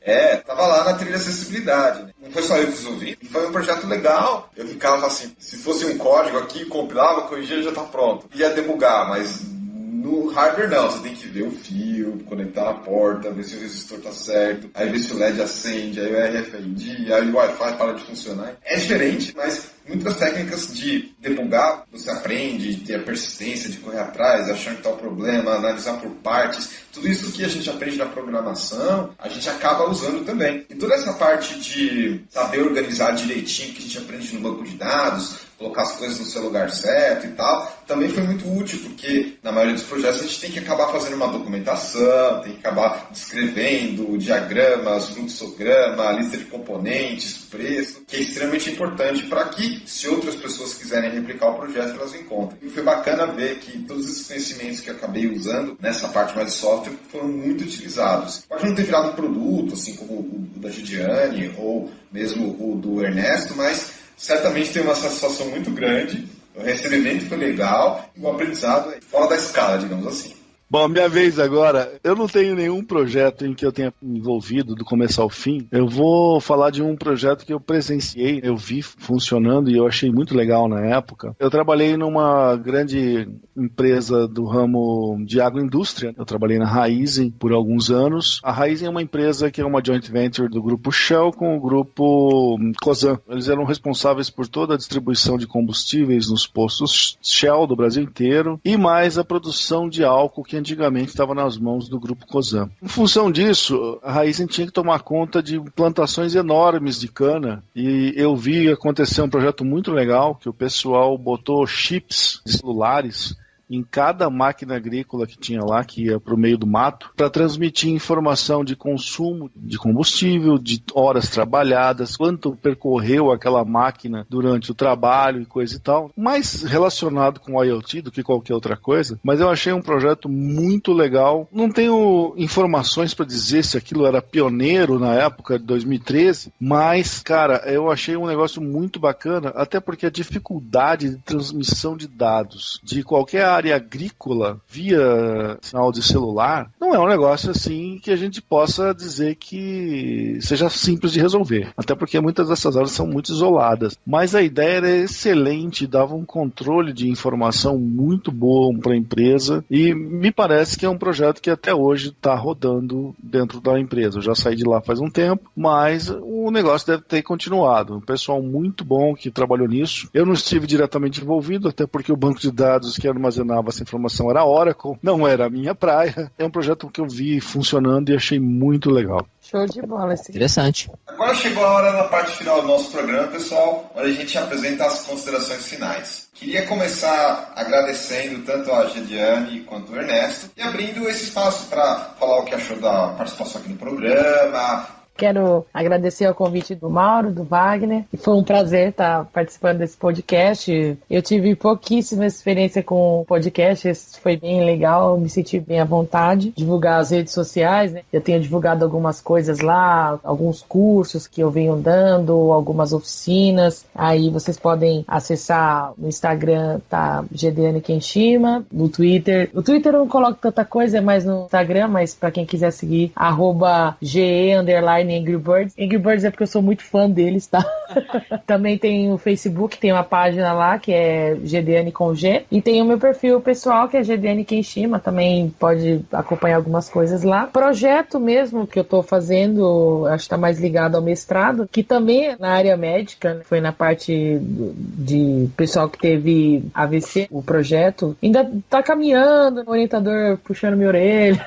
Tava lá na trilha de acessibilidade. Né? Não foi só eu que desenvolvi, foi um projeto legal. Eu ficava assim, se fosse um código aqui, compilava, corrigia, já tá pronto. Ia debugar, mas no hardware não, você tem que ver o fio, conectar na porta, ver se o resistor tá certo, aí ver se o LED acende, aí o RFID, aí o Wi-Fi para de funcionar. É diferente, mas muitas técnicas de debugar, você aprende, ter a persistência de correr atrás, achar que tá o problema, analisar por partes, tudo isso que a gente aprende na programação, a gente acaba usando também. E toda essa parte de saber organizar direitinho, que a gente aprende no banco de dados, colocar as coisas no seu lugar certo e tal, também foi muito útil, porque na maioria dos projetos a gente tem que acabar fazendo uma documentação, tem que acabar descrevendo diagramas, fluxograma, lista de componentes, preço, que é extremamente importante para que, se outras pessoas quiserem replicar o projeto, elas encontrem. E foi bacana ver que todos esses conhecimentos que eu acabei usando nessa parte mais de software foram muito utilizados. Pode não ter virado um produto, assim como o da Gidiane ou mesmo o do Ernesto, mas certamente tem uma satisfação muito grande, o recebimento foi legal e o aprendizado é fora da escala, digamos assim. Bom, minha vez agora. Eu não tenho nenhum projeto em que eu tenha envolvido do começo ao fim. Eu vou falar de um projeto que eu presenciei, eu vi funcionando e eu achei muito legal na época. Eu trabalhei numa grande empresa do ramo de agroindústria. Eu trabalhei na Raízen por alguns anos. A Raízen é uma empresa que é uma joint venture do grupo Shell com o grupo Cosan. Eles eram responsáveis por toda a distribuição de combustíveis nos postos Shell do Brasil inteiro e mais a produção de álcool que antigamente estava nas mãos do grupo Cosan. Em função disso, a Raízen tinha que tomar conta de plantações enormes de cana e eu vi acontecer um projeto muito legal que o pessoal botou chips de celulares em cada máquina agrícola que tinha lá, que ia para o meio do mato, para transmitir informação de consumo de combustível, de horas trabalhadas, quanto percorreu aquela máquina durante o trabalho e coisa e tal. Mais relacionado com o IoT do que qualquer outra coisa, mas eu achei um projeto muito legal. Não tenho informações para dizer se aquilo era pioneiro na época de 2013, mas, cara, eu achei um negócio muito bacana, até porque a dificuldade de transmissão de dados de qualquer área agrícola via sinal de celular não é um negócio assim que a gente possa dizer que seja simples de resolver, até porque muitas dessas áreas são muito isoladas, mas a ideia era excelente, dava um controle de informação muito bom para a empresa e me parece que é um projeto que até hoje está rodando dentro da empresa. Eu já saí de lá faz um tempo, mas o negócio deve ter continuado. Um pessoal muito bom que trabalhou nisso. Eu não estive diretamente envolvido, até porque o banco de dados que armazenava essa informação era Oracle, não era a minha praia. É um projeto que eu vi funcionando e achei muito legal. Show de bola. Interessante. Agora chegou a hora da parte final do nosso programa, pessoal, onde a gente apresenta as considerações finais. Queria começar agradecendo tanto a Gidiane quanto o Ernesto e abrindo esse espaço para falar o que achou da participação aqui no programa. Quero agradecer ao convite do Mauro, do Wagner, e foi um prazer estar participando desse podcast. Eu tive pouquíssima experiência com podcast, esse foi bem legal, me senti bem à vontade. Divulgar as redes sociais, né? Eu tenho divulgado algumas coisas lá, alguns cursos que eu venho dando, algumas oficinas. Aí vocês podem acessar no Instagram, tá? Gidiane Kenshima, no Twitter. No Twitter eu não coloco tanta coisa, é mais no Instagram, mas para quem quiser seguir, @ge_. Angry Birds. Angry Birds é porque eu sou muito fã deles, tá? Também tem o Facebook, tem uma página lá que é Gidiane com G. E tem o meu perfil pessoal que é Gidiane Kenshima, também pode acompanhar algumas coisas lá. Projeto mesmo que eu tô fazendo, acho que tá mais ligado ao mestrado, que também é na área médica, né? Foi na parte de pessoal que teve AVC, o projeto. Ainda tá caminhando, o orientador puxando minha orelha,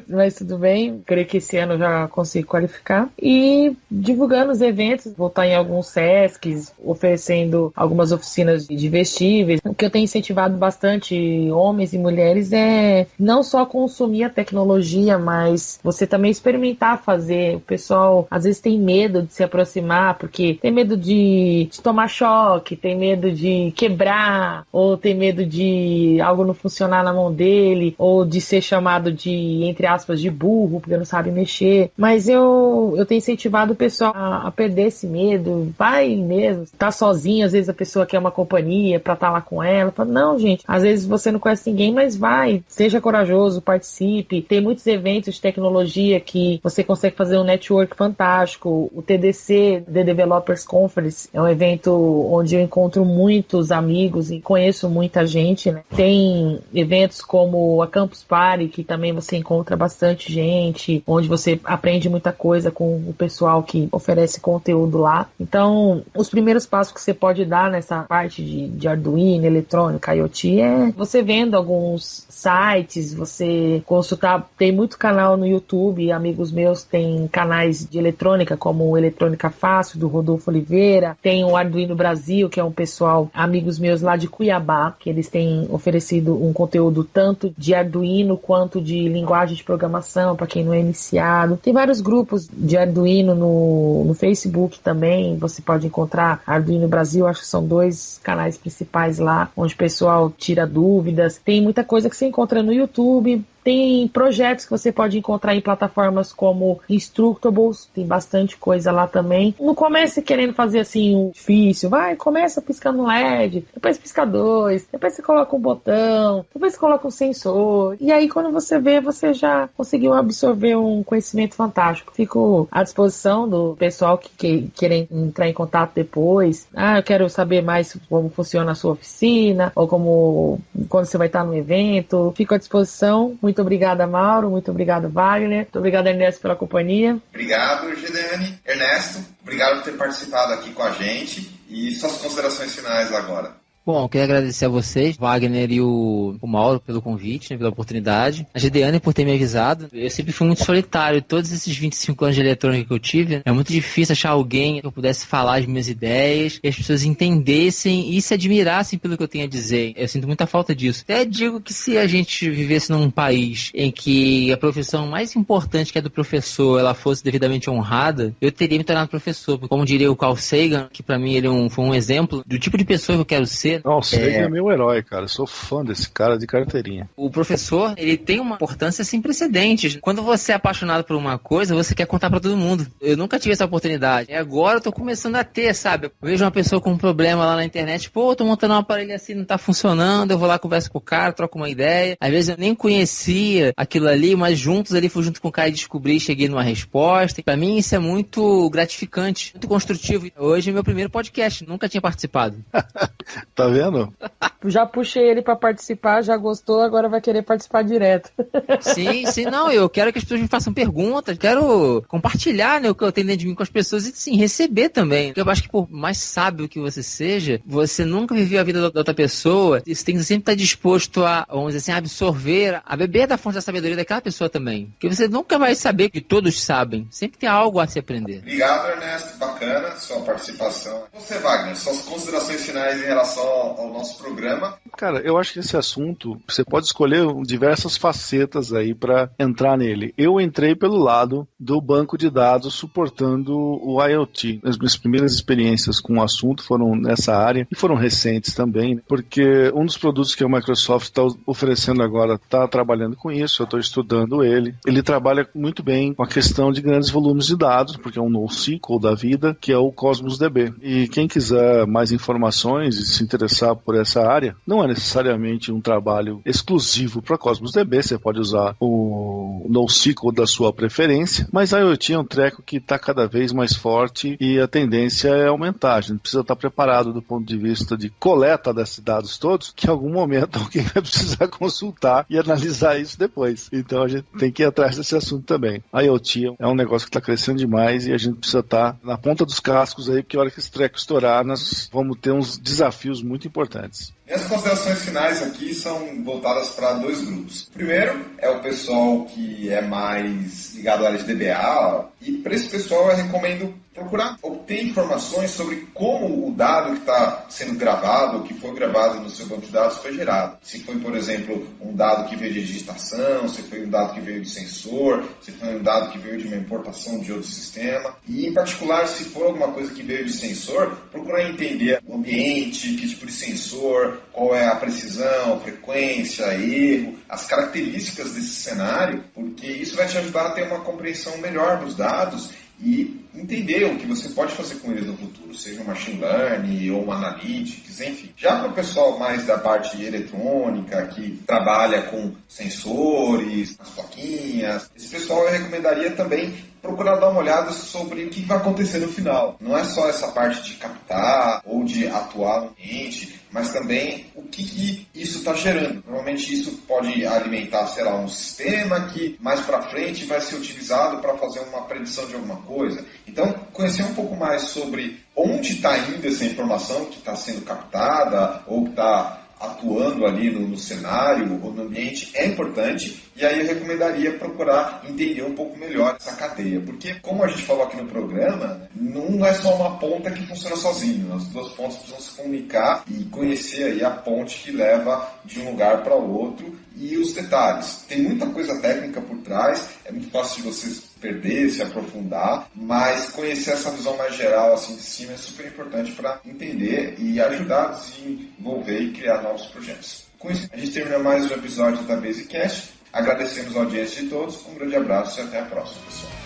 mas tudo bem. Creio que esse ano eu já consigo qualificar. E divulgando os eventos, vou estar em alguns SESCs, oferecendo algumas oficinas de vestíveis. O que eu tenho incentivado bastante homens e mulheres é não só consumir a tecnologia, mas você também experimentar fazer. O pessoal às vezes tem medo de se aproximar, porque tem medo de tomar choque, tem medo de quebrar, ou tem medo de algo não funcionar na mão dele, ou de ser chamado de, entre aspas, de burro, porque não sabe mexer. Mas eu tenho incentivado o pessoal a perder esse medo, vai mesmo, tá sozinho, às vezes a pessoa quer uma companhia pra estar lá com ela, fala, não gente, às vezes você não conhece ninguém, mas vai, seja corajoso, participe, tem muitos eventos de tecnologia que você consegue fazer um network fantástico, o TDC, The Developers Conference, é um evento onde eu encontro muitos amigos e conheço muita gente, né? Tem eventos como a Campus Party, que também você encontra bastante gente, onde você aprende muita coisa com o pessoal que oferece conteúdo lá. Então, os primeiros passos que você pode dar nessa parte de Arduino, eletrônica, IoT, é você vendo alguns sites, você consultar, tem muito canal no YouTube, amigos meus têm canais de eletrônica, como o Eletrônica Fácil, do Rodolfo Oliveira, tem o Arduino Brasil, que é um pessoal, amigos meus lá de Cuiabá, que eles têm oferecido um conteúdo tanto de Arduino quanto de linguagem de programação, para quem não é iniciado. Tem vários grupos de Arduino no Facebook também, você pode encontrar Arduino Brasil, acho que são 2 canais principais lá, onde o pessoal tira dúvidas. Tem muita coisa que você encontra no YouTube. Tem projetos que você pode encontrar em plataformas como Instructables, tem bastante coisa lá também. Não comece querendo fazer assim um difícil, começa piscando LED, depois pisca 2, depois você coloca um botão, depois você coloca um sensor. E aí quando você vê, você já conseguiu absorver um conhecimento fantástico. Fico à disposição do pessoal que querem entrar em contato depois. Eu quero saber mais como funciona a sua oficina, ou quando você vai estar no evento. Fico à disposição. Muito obrigada, Mauro. Muito obrigado, Wagner. Muito obrigado, Ernesto, pela companhia. Obrigado, Gideane. Ernesto, obrigado por ter participado aqui com a gente. E suas considerações finais agora. Bom, eu queria agradecer a vocês, Wagner e o Mauro, pelo convite, né, pela oportunidade. A Gideane por ter me avisado. Eu sempre fui muito solitário. Todos esses 25 anos de eletrônica que eu tive, é muito difícil achar alguém que eu pudesse falar as minhas ideias, que as pessoas entendessem e se admirassem pelo que eu tenho a dizer. Eu sinto muita falta disso. Até digo que se a gente vivesse num país em que a profissão mais importante, que é do professor, ela fosse devidamente honrada, eu teria me tornado professor. Como diria o Carl Sagan, que pra mim ele foi um exemplo do tipo de pessoa que eu quero ser. Nossa, ele é meu herói, cara. Eu sou fã desse cara de carteirinha. O professor, ele tem uma importância sem precedentes. Quando você é apaixonado por uma coisa, você quer contar pra todo mundo. Eu nunca tive essa oportunidade. E agora eu tô começando a ter, sabe? Eu vejo uma pessoa com um problema lá na internet. Pô, tô montando um aparelho assim, não tá funcionando. Eu vou lá, converso com o cara, troco uma ideia. Às vezes eu nem conhecia aquilo ali, mas fui junto com o cara e descobri e cheguei numa resposta. E pra mim isso é muito gratificante, muito construtivo. Hoje é meu primeiro podcast, nunca tinha participado. Tá vendo? Já puxei ele pra participar, já gostou, agora vai querer participar direto. Sim, não, eu quero que as pessoas me façam perguntas, quero compartilhar, né, o que eu tenho dentro de mim com as pessoas e sim, receber também. Porque eu acho que por mais sábio que você seja, você nunca viveu a vida da outra pessoa, e você tem que sempre estar disposto a, vamos dizer assim, absorver, a beber da fonte da sabedoria daquela pessoa também. Porque você nunca vai saber que todos sabem, sempre tem algo a se aprender. Obrigado, Ernesto, bacana sua participação. Você, Wagner, suas considerações finais em relação ao nosso programa? Cara, eu acho que esse assunto, você pode escolher diversas facetas aí para entrar nele. Eu entrei pelo lado do banco de dados suportando o IoT. As minhas primeiras experiências com o assunto foram nessa área e foram recentes também, porque um dos produtos que a Microsoft está oferecendo agora está trabalhando com isso, eu estou estudando ele. Ele trabalha muito bem com a questão de grandes volumes de dados, porque é um NoSQL da vida, que é o Cosmos DB. E quem quiser mais informações e se interessar por essa área, não é necessariamente um trabalho exclusivo para Cosmos DB, você pode usar o NoSQL da sua preferência, mas a IoT é um treco que está cada vez mais forte e a tendência é aumentar. A gente precisa estar preparado do ponto de vista de coleta desses dados todos, que em algum momento alguém vai precisar consultar e analisar isso depois. Então a gente tem que ir atrás desse assunto também. A IoT é um negócio que está crescendo demais e a gente precisa estar na ponta dos cascos aí, porque a hora que esse treco estourar, nós vamos ter uns desafios muito importantes. Minhas considerações finais aqui são voltadas para 2 grupos. O primeiro é o pessoal que é mais ligado à área de DBA, e para esse pessoal eu recomendo procurar obter informações sobre como o dado que está sendo gravado, ou que foi gravado no seu banco de dados, foi gerado. Se foi, por exemplo, um dado que veio de digitação, se foi um dado que veio de sensor, se foi um dado que veio de uma importação de outro sistema. E, em particular, se for alguma coisa que veio de sensor, procurar entender o ambiente, que tipo de sensor, qual é a precisão, frequência, erro, as características desse cenário, porque isso vai te ajudar a ter uma compreensão melhor dos dados e entender o que você pode fazer com eles no futuro, seja um machine learning ou um analytics, enfim. Já para o pessoal mais da parte eletrônica, que trabalha com sensores, as plaquinhas, esse pessoal eu recomendaria também procurar dar uma olhada sobre o que vai acontecer no final. Não é só essa parte de captar ou de atuar no ambiente, mas também o que isso está gerando. Normalmente isso pode alimentar, sei lá, um sistema que mais para frente vai ser utilizado para fazer uma predição de alguma coisa. Então, conhecer um pouco mais sobre onde está indo essa informação que está sendo captada ou que está atuando ali no cenário ou no ambiente é importante, e aí eu recomendaria procurar entender um pouco melhor essa cadeia, porque como a gente falou aqui no programa, não é só uma ponta que funciona sozinho, as duas pontas precisam se comunicar e conhecer aí a ponte que leva de um lugar para o outro e os detalhes. Tem muita coisa técnica por trás, é muito fácil de vocês perder, se aprofundar, mas conhecer essa visão mais geral assim de cima é super importante para entender e ajudar a desenvolver e criar novos projetos. Com isso, a gente termina mais um episódio da Basecast. Agradecemos a audiência de todos, um grande abraço e até a próxima, pessoal.